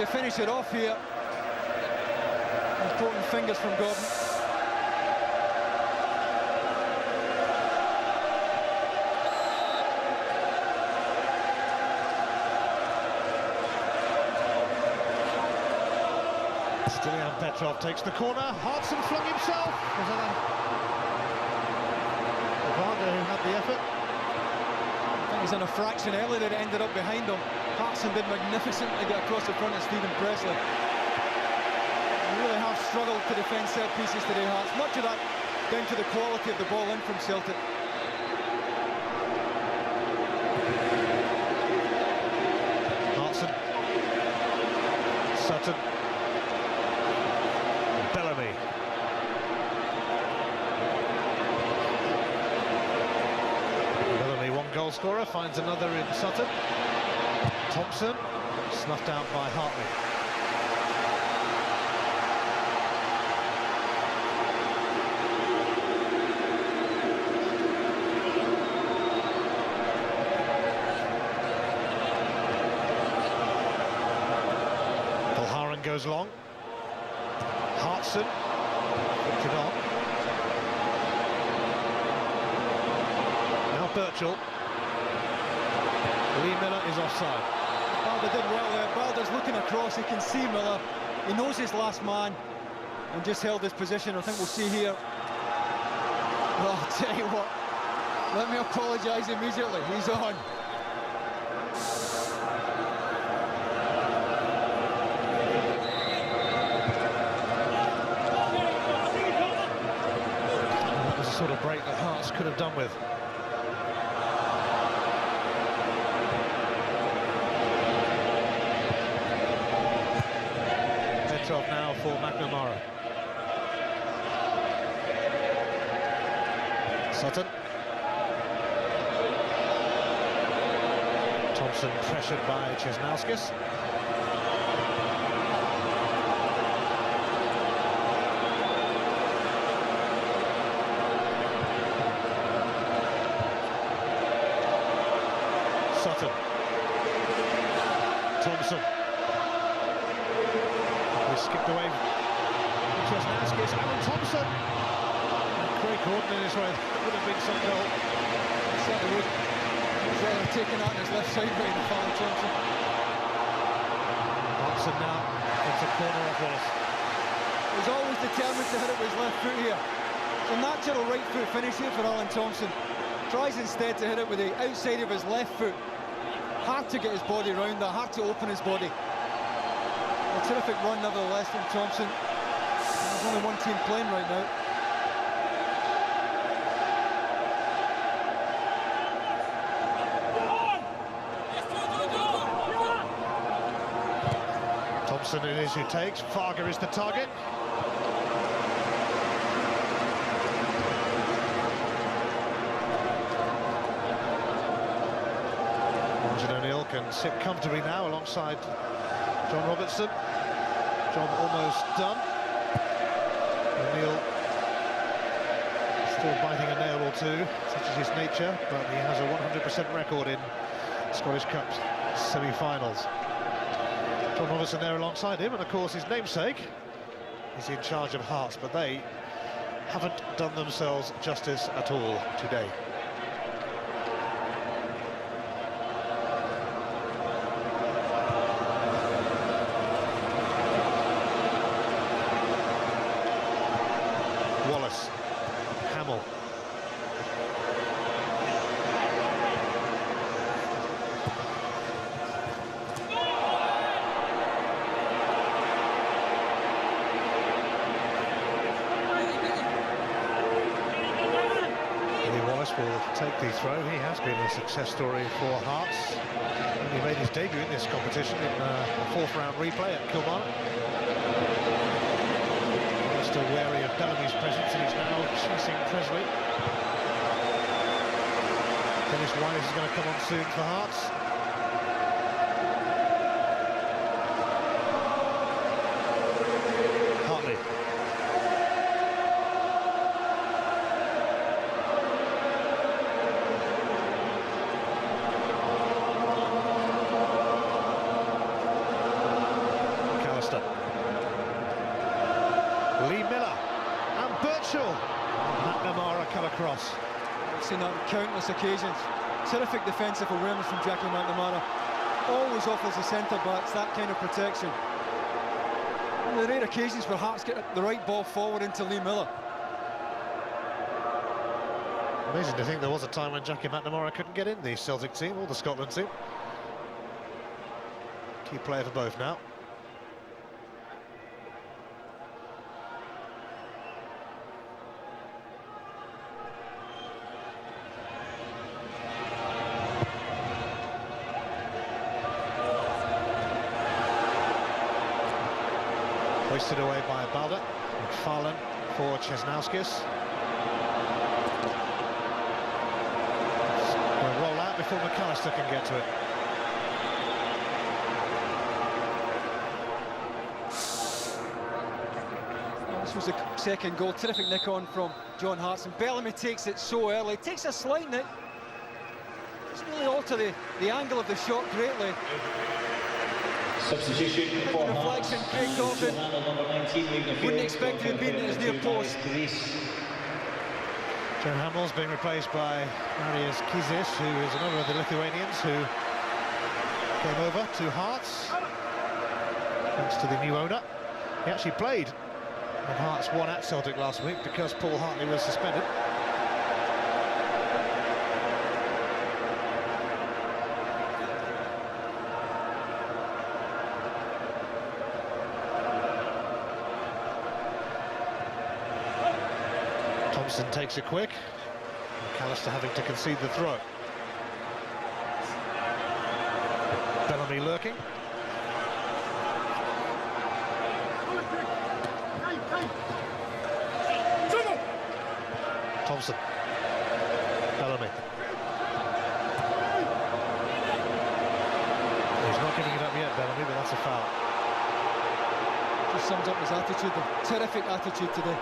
finish it off here. Important fingers from Gordon. Stilian Petrov takes the corner. Hartson flung himself. Was that Wagner who had the effort? I think he's on a fraction earlier that it ended up behind him. Hartson did magnificently get across the front of Stephen Presley. They really have struggled to defend set pieces today, Hearts. Much of that down to the quality of the ball in from Celtic. Hartson. Sutton. Bellamy. Bellamy, one goal scorer, finds another in Sutton. Thompson, snuffed out by Hartley. Polharan goes long. Hartson, put it on. Now Birchall. Lee Miller is offside. Balder did well there. Balder's looking across, he can see Miller. He knows his last man and just held his position. I think we'll see here. Well, I'll tell you what, let me apologise immediately. He's on. That was the sort of break that Hearts could have done with. for McNamara. Sutton. Thompson pressured by Česnauskas. Sutton. Thompson. We skipped away. Česnauskas, Alan Thompson. Craig Gordon in his way. Would have been some goal. Certainly would. He's rather taken out on his left side by the Alan Thompson. Thompson now into corner of Wallace. He's always determined to hit it with his left foot here. It's a natural right foot finish here for Alan Thompson. Tries instead to hit it with the outside of his left foot. Hard to get his body round that, hard to open his body. A terrific run nevertheless from Thompson. There's only one team playing right now. Thompson it is who takes. Farger is the target. O'Neill can sit comfortably now alongside John Robertson. Job almost done. O'Neill still biting a nail or two, such is his nature, but he has a 100% record in Scottish Cup semi-finals. John Robertson there alongside him, and of course his namesake is in charge of Hearts, but they haven't done themselves justice at all today. Wallace, Hamill. Wallace will take the throw. He has been a success story for Hearts. He made his debut in this competition in a fourth-round replay at Kilmarnock. Still wary of Bellamy's presence, and he's now chasing Presley. Dennis Wise is going to come on soon for Hearts. Hartley. Lee Miller and Birchall. McNamara come across. I've seen that on countless occasions. Terrific defensive awareness from Jackie McNamara. Always offers the centre-backs that kind of protection. On the rare occasions where Hearts get the right ball forward into Lee Miller. Amazing to think there was a time when Jackie McNamara couldn't get in the Celtic team or the Scotland team. Key player for both now. Hoisted away by Balder. McFarlane for Česnauskas. Will roll out before McAllister can get to it. This was the second goal. Terrific nick on from John Hartson. Bellamy takes it so early. Takes a slight nick. Doesn't really alter the angle of the shot greatly. Substitution for reflection, Craig Gordon. Wouldn't expect to have been at his near post. Joe Hamill's being replaced by Marius Kizis, who is another of the Lithuanians who came over to Hearts thanks to the new owner. He actually played when Hearts won at Celtic last week because Paul Hartley was suspended. Thompson takes it quick. McAllister having to concede the throw. Bellamy lurking. Thompson. Bellamy. He's not giving it up yet, Bellamy, but that's a foul. Just sums up his attitude, the terrific attitude today.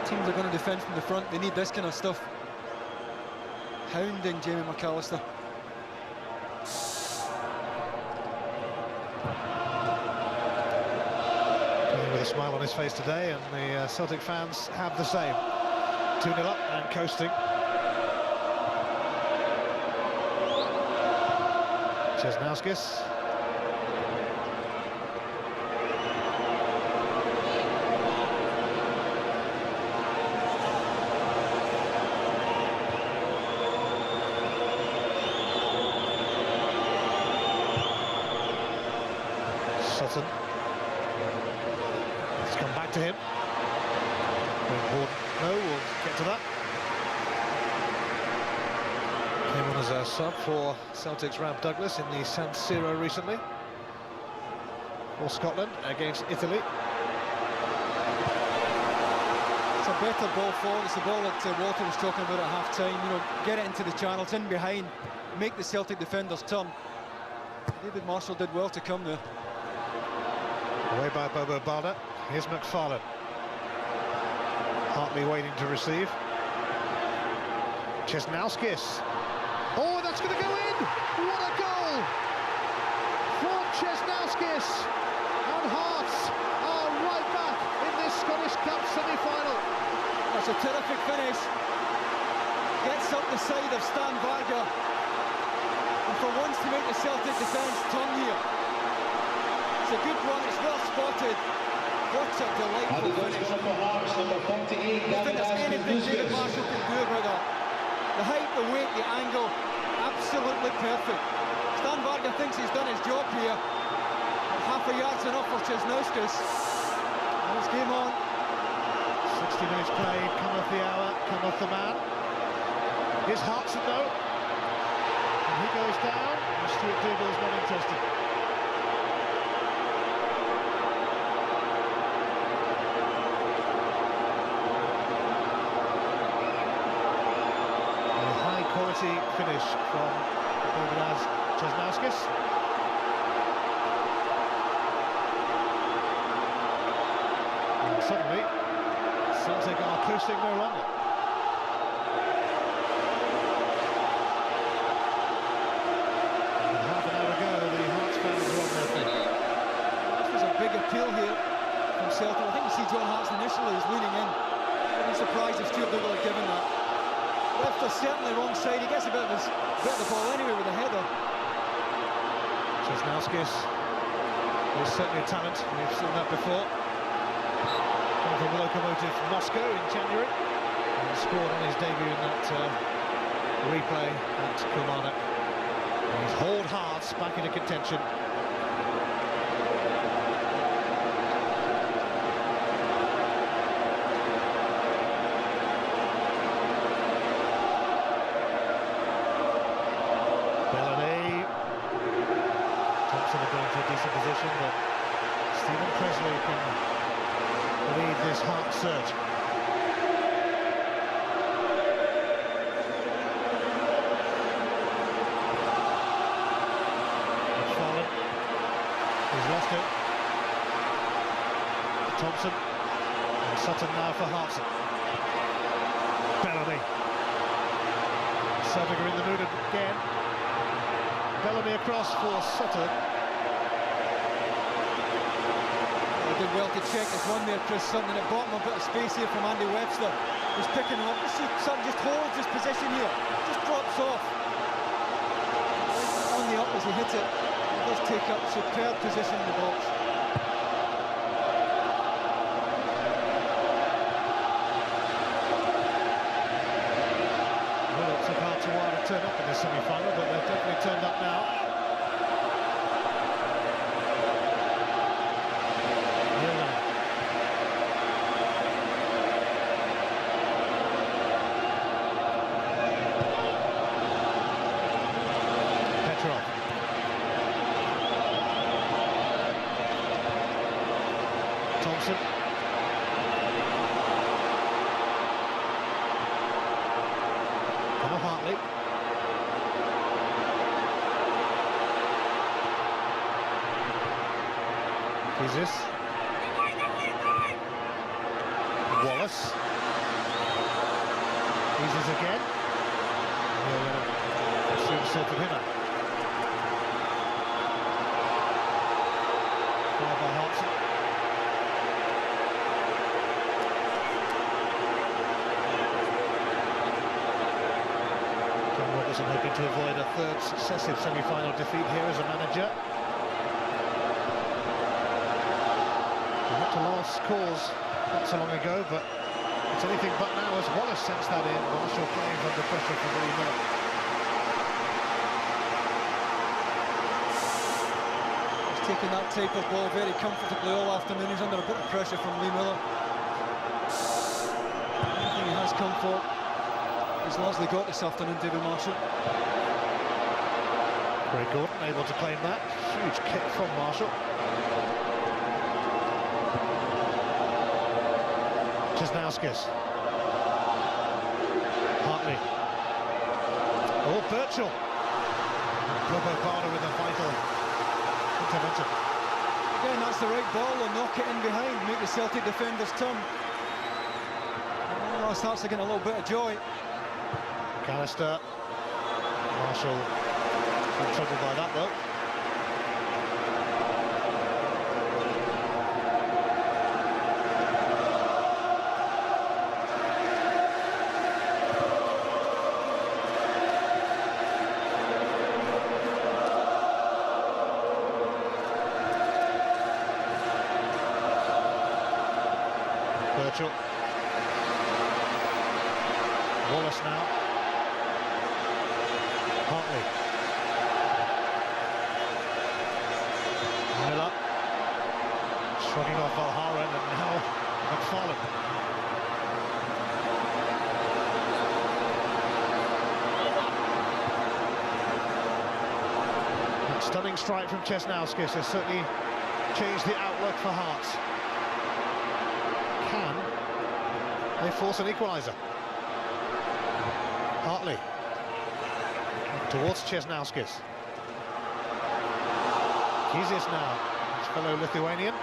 Teams are going to defend from the front, they need this kind of stuff. Hounding Jamie McAllister. Playing with a smile on his face today, and the Celtic fans have the same. 2-0 up and coasting. Česnauskis. Sutton. Let's come back to him. No, we'll get to that. Came on as a sub for Celtic's Ram Douglas in the San Siro recently. For Scotland against Italy. It's a better ball forward. It's the ball that Walter was talking about at half-time. You know, get it into the channels, in behind, make the Celtic defenders turn. David Marshall did well to come there. Away by Bobo Balda. Here's McFarlane. Hartley waiting to receive. Česnauskis. Oh, that's going to go in! What a goal! From Česnauskis. And Hearts are right back in this Scottish Cup semi-final. That's a terrific finish. Gets up the side of Stan Varga. And for once to make the Celtic defence turn here. It's a good one, it's well spotted. What a delightful finish. I think there's anything David Marshall can do about that. The height, the weight, the angle, absolutely perfect. Stan Varga thinks he's done his job here. And half a yard's enough for Česnauskis. And it's game on. 60 minutes played, cometh the hour, cometh the man. Here's Hartson though. And he goes down, and Stuart Dougal's not interested. Quality finish from Bogdanaz Česnauskis. And suddenly, Celtic are coasting no longer. And half an hour ago, the Hearts fans were on their feet. This was a big appeal here from Celtic. I think you see John Hartson initially was leaning in. I'd be surprised if Stuart Dougal had given that. Left are certainly wrong side. He gets a bit of the ball anyway with a header. Česnauskis is certainly a talent. We've seen that before. Came from Lokomotiv Moscow in January and scored on his debut in that replay at Kilmarnock. And he's hauled Hearts back into contention. Decent position, but Stephen Presley can lead this Heart surge. McFarlane, he's lost it. Thompson and Sutton now for Hartson. Bellamy. Celtic are in the mood again. Bellamy across for Sutton. Did well to check this one there, Chris. Something at bottom, a bit of space here from Andy Webster. He's picking him up. You see, Sutton just holds his position here, just drops off. On the up as he hits it. He does take up superb position in the box. Well, it took Hearts a while to turn up in the semi-final, but they've definitely turned up now. Jesus. Wallace. Jesus again. He'll soon sort him out. Foul by Hartson. John Robertson hoping to avoid a third successive semi-final defeat here as a manager. He had to last cause not so long ago, but it's anything but now as Wallace sends that in. Marshall playing under pressure from Lee Miller. He's taking that type of ball very comfortably all afternoon. He's under a bit of pressure from Lee Miller. Anything he has come for, he's largely got this afternoon, David Marshall. Craig Gordon able to claim that. Huge kick from Marshall. Cisnauskas. Hartley. Oh, Birchall. Bobo Barter with a vital intervention. Again, that's the right ball, and knock it in behind, make the Celtic defenders turn. Oh, starts to get a little bit of joy. Callister. Marshall in trouble by that though. Birchall. Wallace now. Hartley. Miller. Shrugging off Valhara, and now McFarlane. That stunning strike from Cisnauskas has certainly changed the outlook for Hearts. Can they force an equaliser? Hartley towards Cisnauskas. Kizis now, his fellow Lithuanian.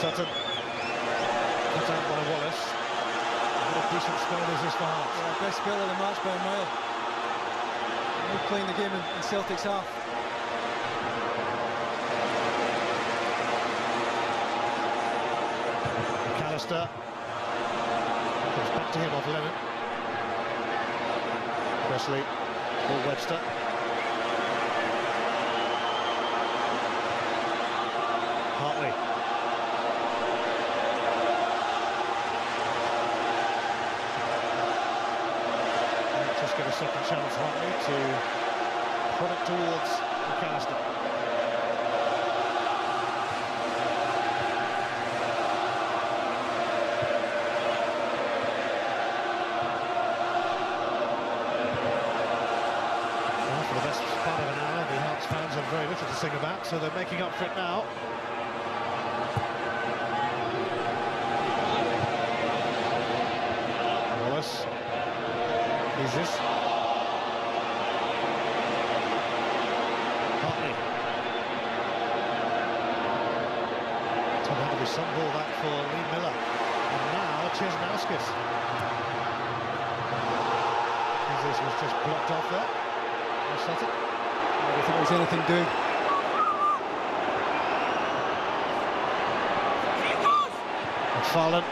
Sutton cut out by Wallace. What a decent spell is this for Hearts. Yeah, best spell of the match by a mile. They're playing the game in Celtic's half. Callister comes back to him off Lennon. Presley for Webster. Hartley. Just get a second chance, Hartley, to put it towards McAllister. Well, for the best part of an hour, the Hearts fans have very little to sing about, so they're making up for it now. Wallace. Jesus. Hartley. Turned out to be some ball back for Lee Miller. And now Cisnauskas. Jesus was just blocked off there. Celtic. I don't think there's anything doing. McFarlane.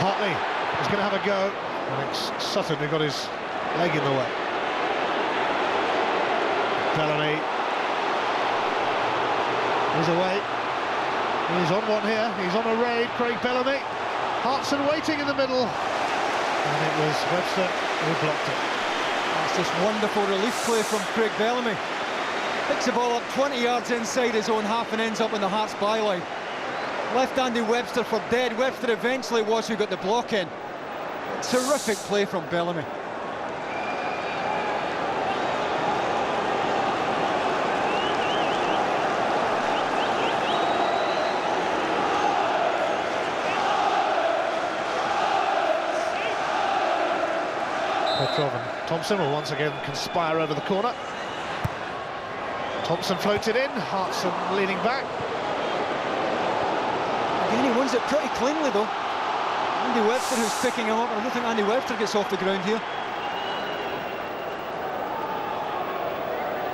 Hartley is going to have a go. And it's Sutton who got his leg in the way. Bellamy. He's away. He's on one here. He's on a raid. Craig Bellamy. Hartson waiting in the middle. And it was Webster who blocked it. That's just wonderful relief play from Craig Bellamy. Picks the ball up 20 yards inside his own half and ends up in the Hearts byline. Left-handed Webster for dead. Webster eventually was who got the block in. Terrific play from Bellamy. Petrov and Thompson will once again conspire over the corner. Thompson floated in, Hartson leaning back. Again, he wins it pretty cleanly though. Andy Webster who's picking him up. I don't think Andy Webster gets off the ground here.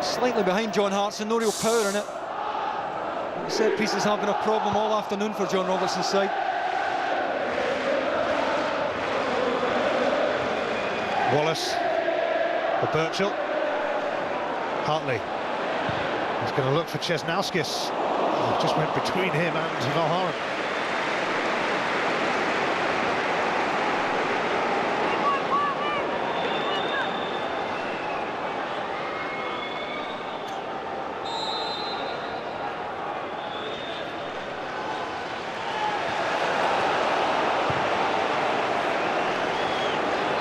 Slightly behind John Hartson, no real power in it. The set pieces have been a problem all afternoon for John Robertson's side. Wallace for Birchall. Hartley. He's going to look for Chesnauskis. Oh, just went between him and Valharan.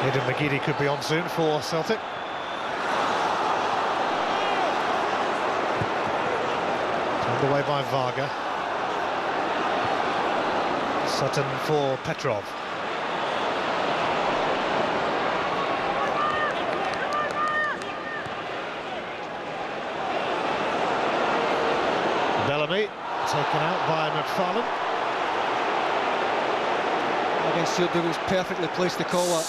Aidan McGeady could be on soon for Celtic. Turned away by Varga. Sutton for Petrov. Bellamy taken out by McFarlane. Again, Stuart Douglas perfectly placed to call that.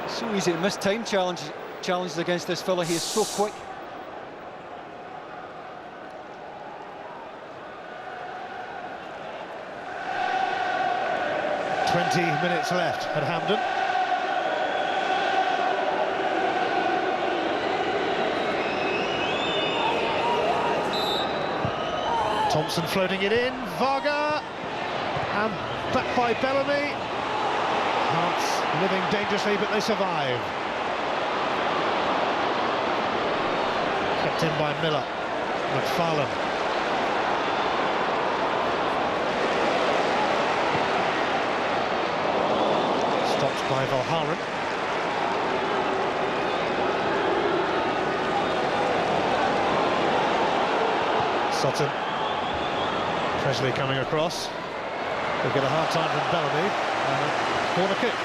So easy to miss time challenges against this fella. He is so quick. Minutes left at Hampden. Thompson floating it in, Varga, and back by Bellamy. Hearts living dangerously, but they survive. Kept in by Miller, McFarlane. Stopped by Valharan. Sutton. Presley coming across. They'll get a hard time from Bellamy. Corner kick.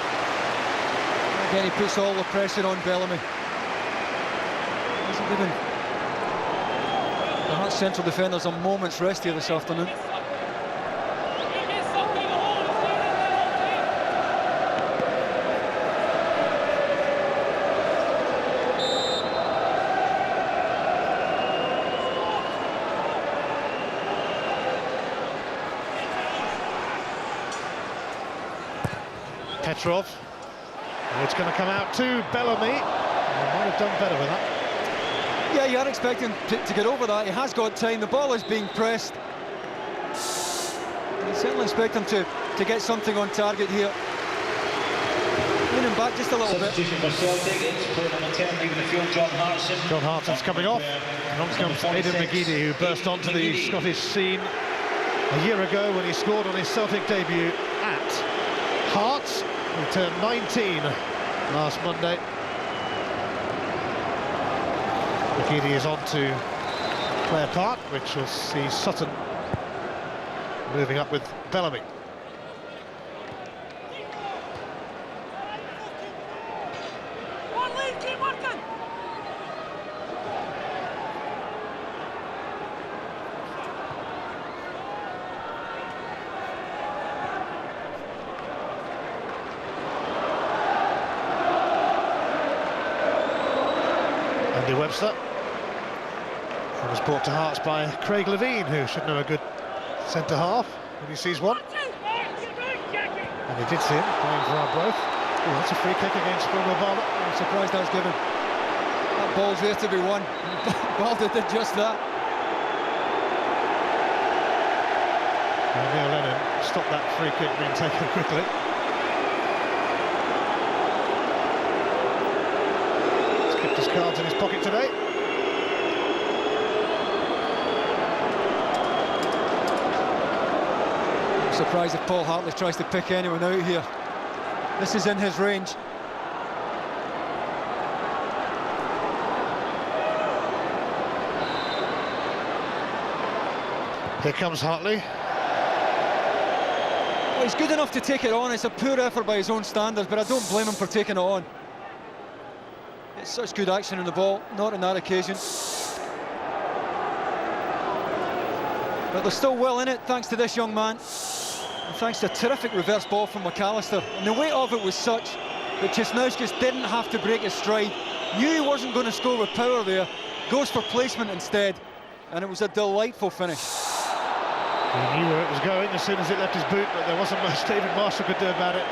Again, he puts all the pressure on Bellamy. Hasn't given the Hearts central defenders a moment's rest here this afternoon. Petrov, it's going to come out to Bellamy. He might have done better with that. Yeah, you are expecting to get over that. He has got time. The ball is being pressed. You certainly expect him to get something on target here. Leaning back just a little bit. For Celtic, it's player number 10 leaving the field, John Hartson. John Hartson's coming off. And on comes Aidan McGeady, who burst onto the Scottish scene a year ago when he scored on his Celtic debut at Hearts. He turned 19 last Monday. McGeady is on to play a part, which will see Sutton moving up with Bellamy. Andy Webster. He was brought to Hearts by Craig Levine, who should know a good centre-half when he sees one. And he did see him playing for Arbroath. Oh, that's a free kick against Balder. I'm surprised that was given. That ball's there to be won. Balder did just that. And Neil Lennon stopped that free kick being taken quickly. He's kept his cards in his pocket today. Surprised if Paul Hartley tries to pick anyone out here. This is in his range. Here comes Hartley. Well, he's good enough to take it on. It's a poor effort by his own standards, but I don't blame him for taking it on. It's such good action on the ball, not on that occasion. But they're still well in it, thanks to this young man. And thanks to a terrific reverse ball from McAllister. And the weight of it was such that Česnauskas didn't have to break his stride. Knew he wasn't going to score with power there. Goes for placement instead. And it was a delightful finish. He knew where it was going as soon as it left his boot, but there wasn't much David Marshall could do about it.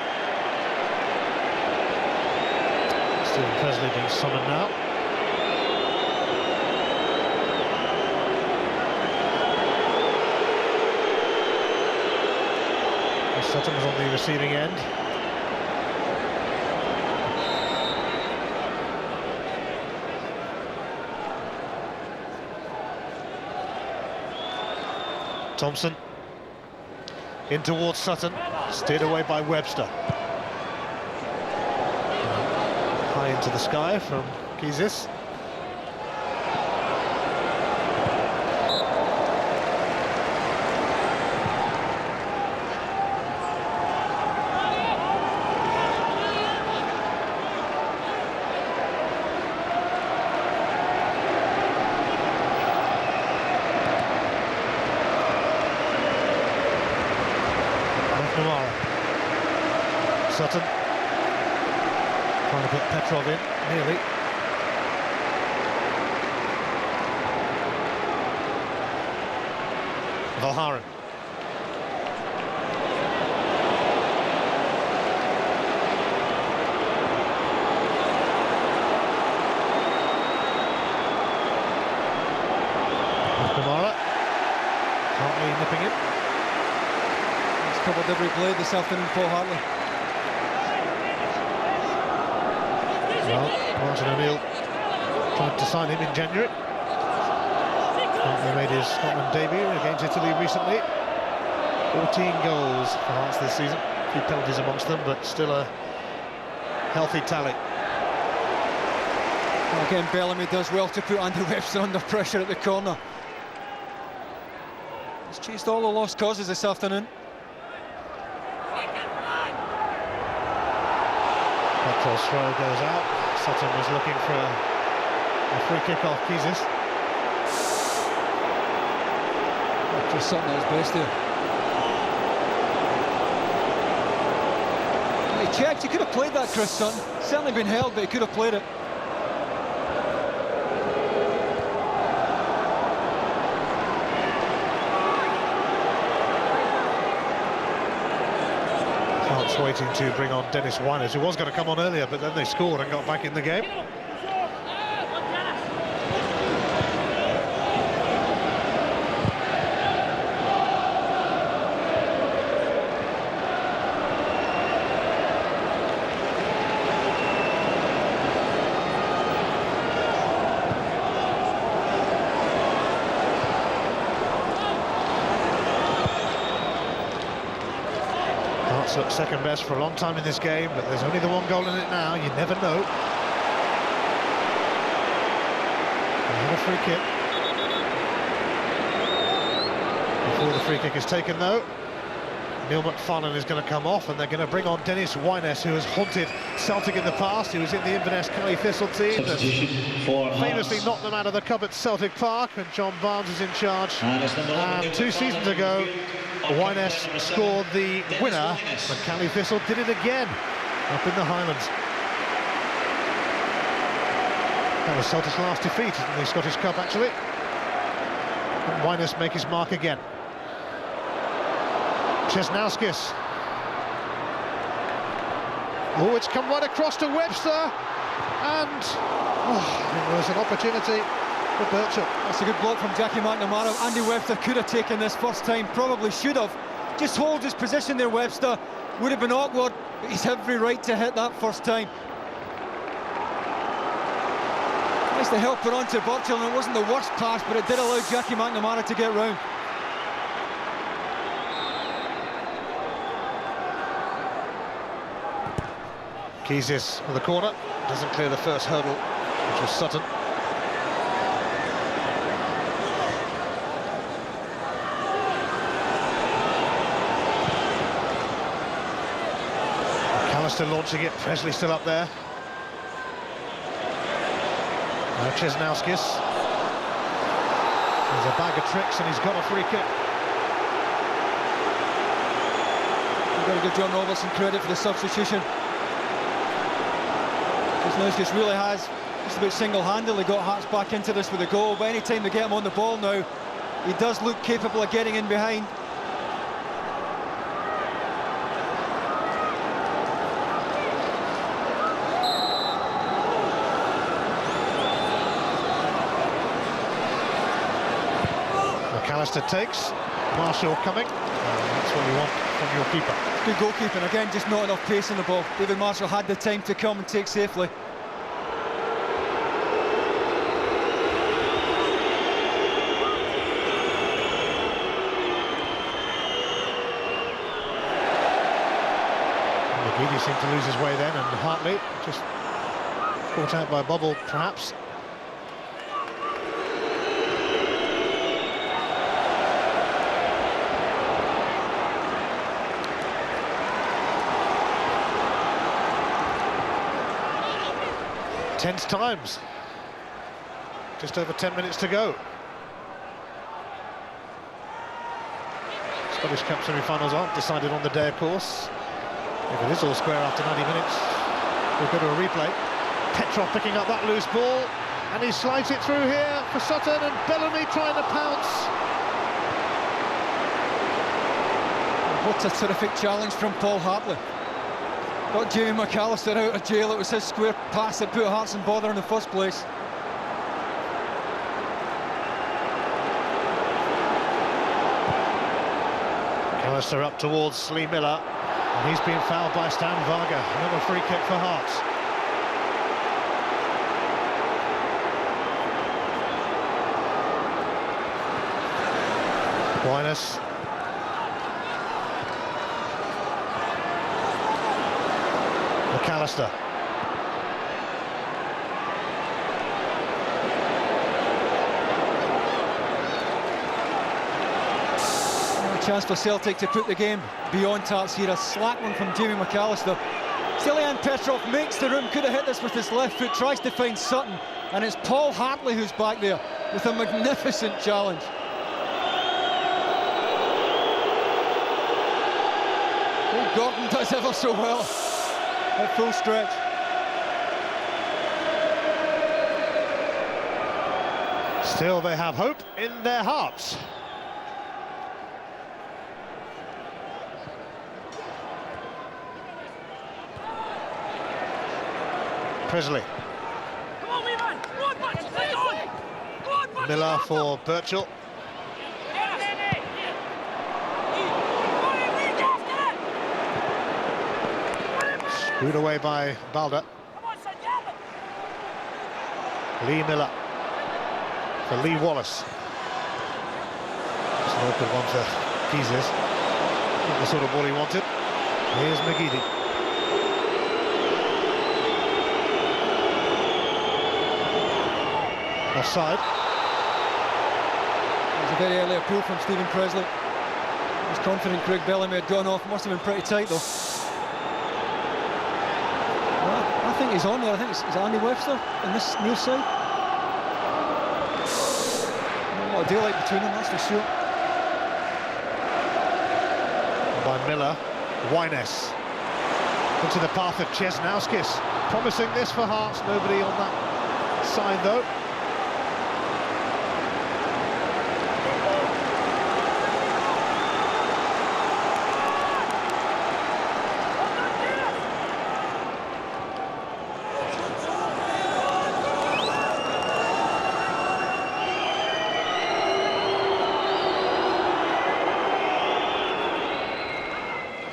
Stephen Presley being summoned now. Sutton was on the receiving end. Thompson in towards Sutton, steered away by Webster. High into the sky from Kizis. Sutton trying to put Petrov in, nearly. Valharan. McNamara. Hartley nipping it. He's covered every play this afternoon, Paul Hartley. Well, Martin O'Neill tried to sign him in January. He made his Scotland debut against Italy recently. 14 goals for Hearts this season. A few penalties amongst them, but still a healthy tally. Well, again, Bellamy does well to put Andy Webster under pressure at the corner. He's chased all the lost causes this afternoon. Petrol's throw goes out. Sutton was looking for a free kick off Kizis. Chris Sutton at his best there. He checked, he could have played that, Chris Sutton. Certainly been held, but he could have played it. Hearts waiting to bring on Dennis Wyness, who was going to come on earlier, but then they scored and got back in the game. Look second best for a long time in this game, but there's only the one goal in it now. You never know. Another free kick. Before the free kick is taken, though, Neil McFarlane is going to come off, and they're going to bring on Dennis Wyness, who has haunted Celtic in the past. He was in the Inverness Cali Thistle team that famously knocked them out of the cup at Celtic Park when John Barnes was in charge. And 2 seasons ago, Wyness scored the winner, but Cali Thistle did it again up in the Highlands. That was Celtic's last defeat in the Scottish Cup, actually. And Wyness make his mark again. Česnauskas. Oh, it's come right across to Webster, and there was an opportunity for Birchall. That's a good block from Jackie McNamara. Andy Webster could have taken this first time, probably should have. Just holds his position there, Webster. Would have been awkward, but he's every right to hit that first time. Nice to help it on to Birchall, and it wasn't the worst pass, but it did allow Jackie McNamara to get round. Kizis for the corner, doesn't clear the first hurdle, which was Sutton. McAllister launching it, Presley still up there. Now Chesnauskis. There's a bag of tricks and he's got a free kick. You've got to give John Robertson credit for the substitution. Chesnauskis really has just about single-handedly got Hearts back into this with a goal, but any time they get him on the ball now, he does look capable of getting in behind. McAllister takes, Marshall coming, that's what you want from your keeper. Good goalkeeping, again just not enough pace in the ball. David Marshall had the time to come and take safely. McGeady seemed to lose his way then, and Hartley just caught out by a bubble perhaps. Tense times. Just over 10 minutes to go. Scottish Cup semi-finals aren't decided on the day, of course. If it is all square after 90 minutes, we'll go to a replay. Petrov picking up that loose ball, and he slides it through here for Sutton, and Bellamy trying to pounce. What a terrific challenge from Paul Hartley. Got Jamie McAllister out of jail. It was his square pass that put Hearts in bother in the first place. McAllister up towards Lee Miller, and he's been fouled by Stan Varga. Another free kick for Hearts. Aquinas. McAllister. A chance for Celtic to put the game beyond Hearts here. A slack one from Jamie McAllister. Stilian Petrov makes the room, could have hit this with his left foot, tries to find Sutton, and it's Paul Hartley who's back there with a magnificent challenge. Oh, Gordon does ever so well at full stretch. Still they have hope in their hearts. Presley. Miller for Birchall. Screwed away by Balder. Lee Miller for Lee Wallace. It's an awkward one for Pieces. Not the sort of ball he wanted. Here's McGeady. Offside. It was a very early appeal from Stephen Presley. He was confident Craig Bellamy had gone off. Must have been pretty tight though. Well, I think he's on there. I think it's Andy Webster on this near side. Not a lot of daylight between them, that's for sure. By Miller, Wyness into the path of Chesnauskis. Promising this for Hearts. Nobody on that side though.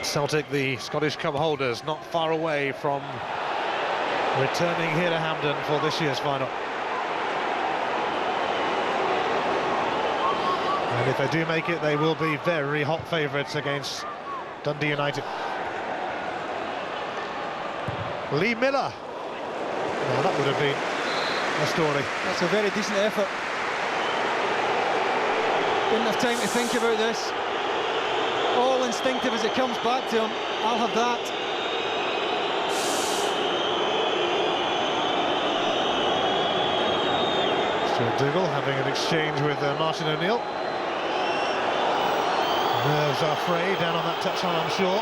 Celtic, the Scottish Cup holders, not far away from returning here to Hampden for this year's final. And if they do make it, they will be very hot favourites against Dundee United. Lee Miller. Well, that would have been a story. That's a very decent effort. Didn't have time to think about this. All instinctive as it comes back to him. I'll have that. Stuart Dougal having an exchange with Martin O'Neill. Nerves are frayed down on that touchline, I'm sure.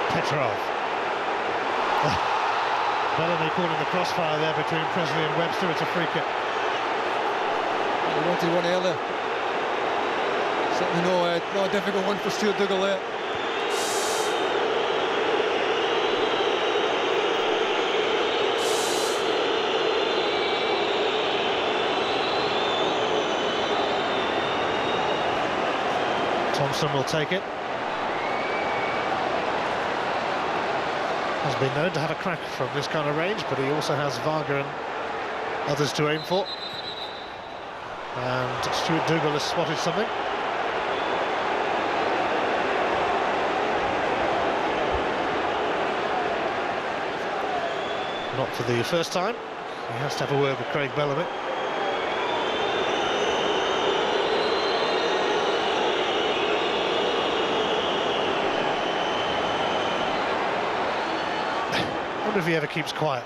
Petrov. Bellamy caught in the crossfire there between Presley and Webster. It's a free kick. We wanted one earlier. Certainly no difficult one for Stuart Dougal there. Thompson will take it. Has been known to have a crack from this kind of range, but he also has Varga and others to aim for. And Stuart Dougal has spotted something. Not for the first time. He has to have a word with Craig Bellamy. I wonder if he ever keeps quiet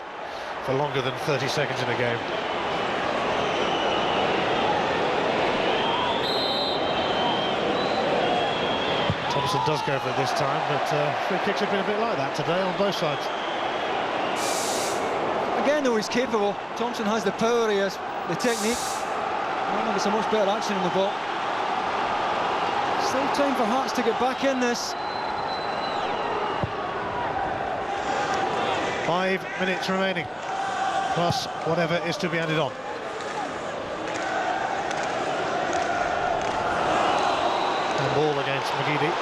for longer than 30 seconds in a game. Thompson does go for it this time, but free kicks have been a bit like that today on both sides. Again, though, he's capable. Thompson has the power, he has the technique. I think it's a much better action on the ball. Still time for Hearts to get back in this. 5 minutes remaining, plus whatever is to be added on. And ball against McGeady.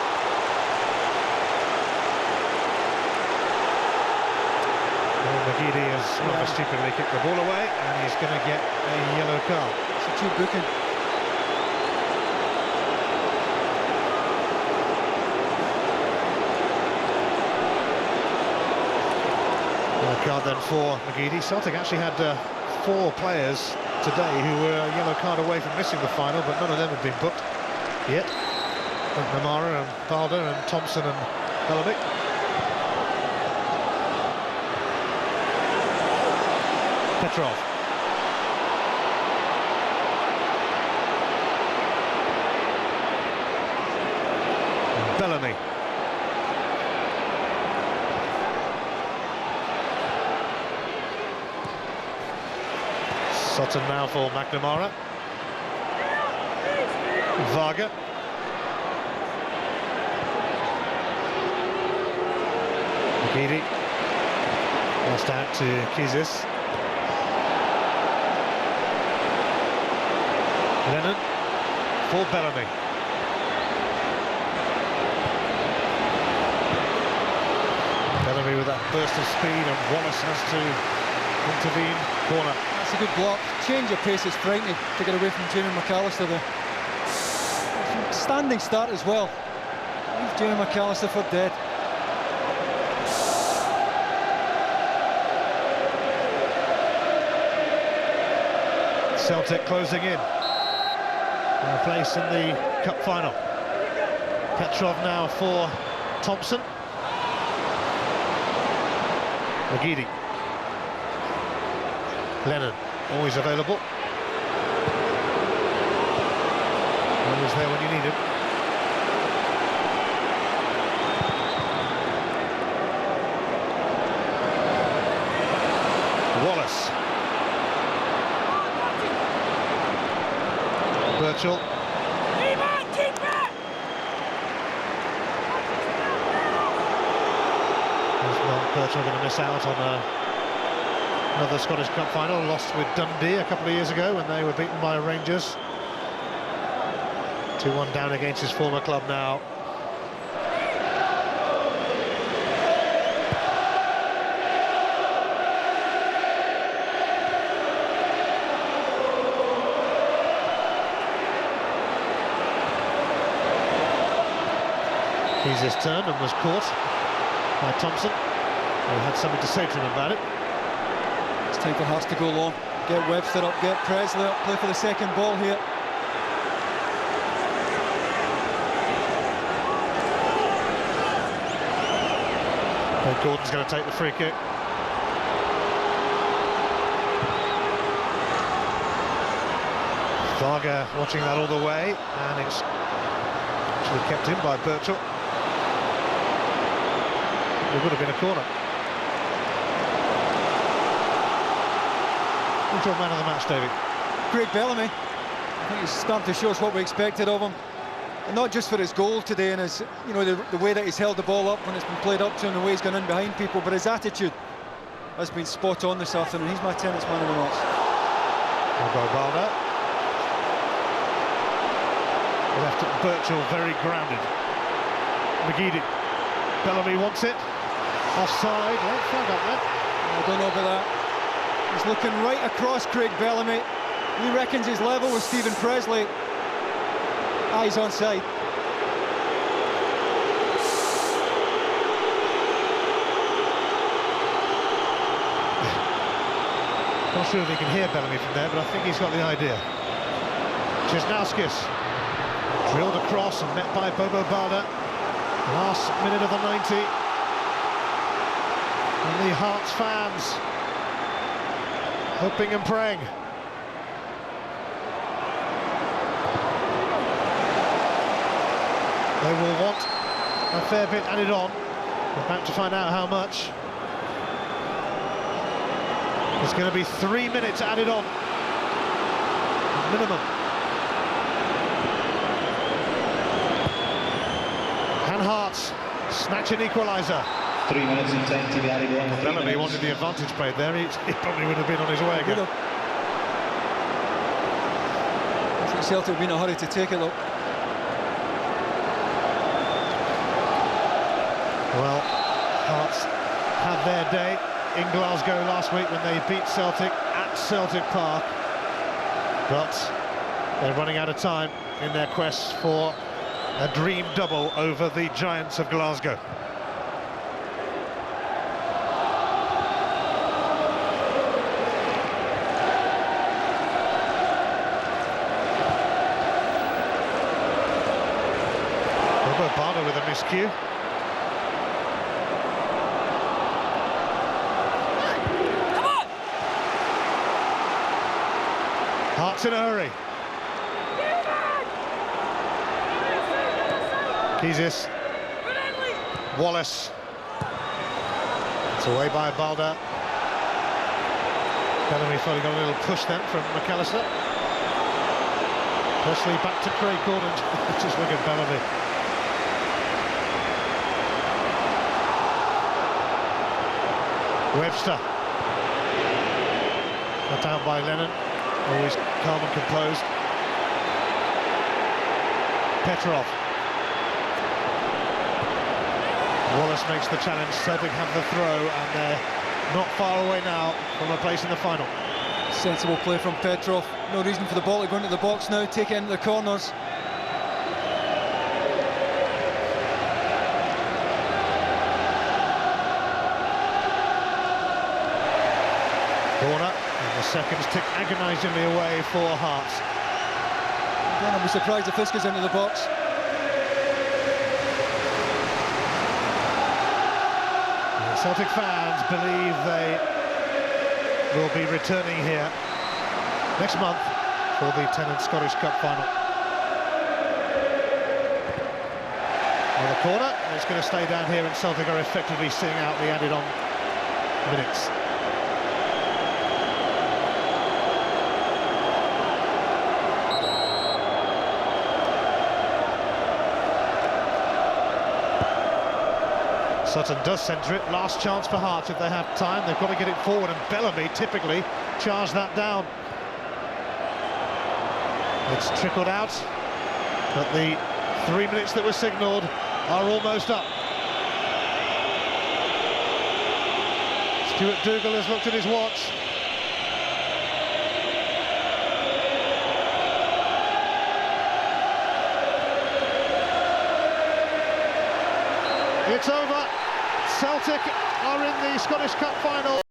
Well, McGeady has rather stupidly kicked the ball away, and he's going to get a yellow card. It's a true booking. Card then for McGeady. Celtic actually had 4 players today who were a yellow card away from missing the final, but none of them had been booked yet. McNamara and Balder and Thompson and Bellamy. Petrov. And Bellamy. Sutton now for McNamara. Varga. McGeady. Lost out to Kizis. Lennon for Bellamy. Bellamy with that burst of speed, and Wallace has to intervene. Corner. That's a good block. Change of pace is frightening to get away from Jamie McAllister there. Standing start as well. Leave Jamie McAllister for dead. Celtic closing in for a place in the cup final. Petrov now for Thompson. McGeady. Lennon, always available. Always there when you need him. Wallace. Birchall. Birchall going to miss out on another Scottish Cup final, lost with Dundee a couple of years ago when they were beaten by Rangers. 2-1 down against his former club now. He's his turn and was caught by Thompson, who had something to say to him about it. It's time for Hearts to go long. Get Webster up, get Presley up, play for the second ball here. Craig Gordon's going to take the free kick. Varga watching that all the way, and it's actually kept in by Birchall. It would have been a corner. Who's your man of the match, David? Craig Bellamy. I think he's starting to show us what we expected of him. And not just for his goal today and his, the way that he's held the ball up when it's been played up to him, the way he's gone in behind people, but his attitude has been spot on this afternoon. He's my tennis man of the match. Balda. Left at Birchall, very grounded. McGeady. Bellamy wants it. Offside. Well, flag up there. I don't know about that. He's looking right across Craig Bellamy. He reckons he's level with Stephen Presley. Eyes onside. Not sure if he can hear Bellamy from there, but I think he's got the idea. Cisnauskis drilled across and met by Bobo Balda. Last minute of the 90. And the Hearts fans hoping and praying. They will want a fair bit added on. We're about to find out how much. There's going to be 3 minutes added on. Minimum. And Hearts snatch an equaliser. 3 minutes and 10 to be added on. Bellamy wanted the advantage played there. He probably would have been on his way again. I think Celtic will be in a hurry to take it, though. Well, Hearts had their day in Glasgow last week when they beat Celtic at Celtic Park, but they're running out of time in their quest for a dream double over the Giants of Glasgow. Bobo Balda with a miscue. Hearts in a hurry. Kizis. Wallace. It's away by Balda. Bellamy thought he got a little push then from McAllister. Presley back to Craig Gordon. Just look at Bellamy. Webster. Cut out by Lennon. Always calm and composed. Petrov. Wallace makes the challenge. Celtic have the throw, and they're not far away now from a place in the final. Sensible play from Petrov. No reason for the ball to go into the box now. Take it into the corners. Corner. And the seconds tick agonisingly away for Hearts. Again, I'll be surprised if this goes into the box. The Celtic fans believe they will be returning here next month for the Tennant Scottish Cup final. Another corner, and it's going to stay down here, and Celtic are effectively seeing out the added-on minutes. Sutton does centre it. Last chance for Hearts if they have time. They've got to get it forward, and Bellamy typically charged that down. It's trickled out, but the 3 minutes that were signalled are almost up. Stuart Dougal has looked at his watch. It's over. Celtic are in the Scottish Cup final.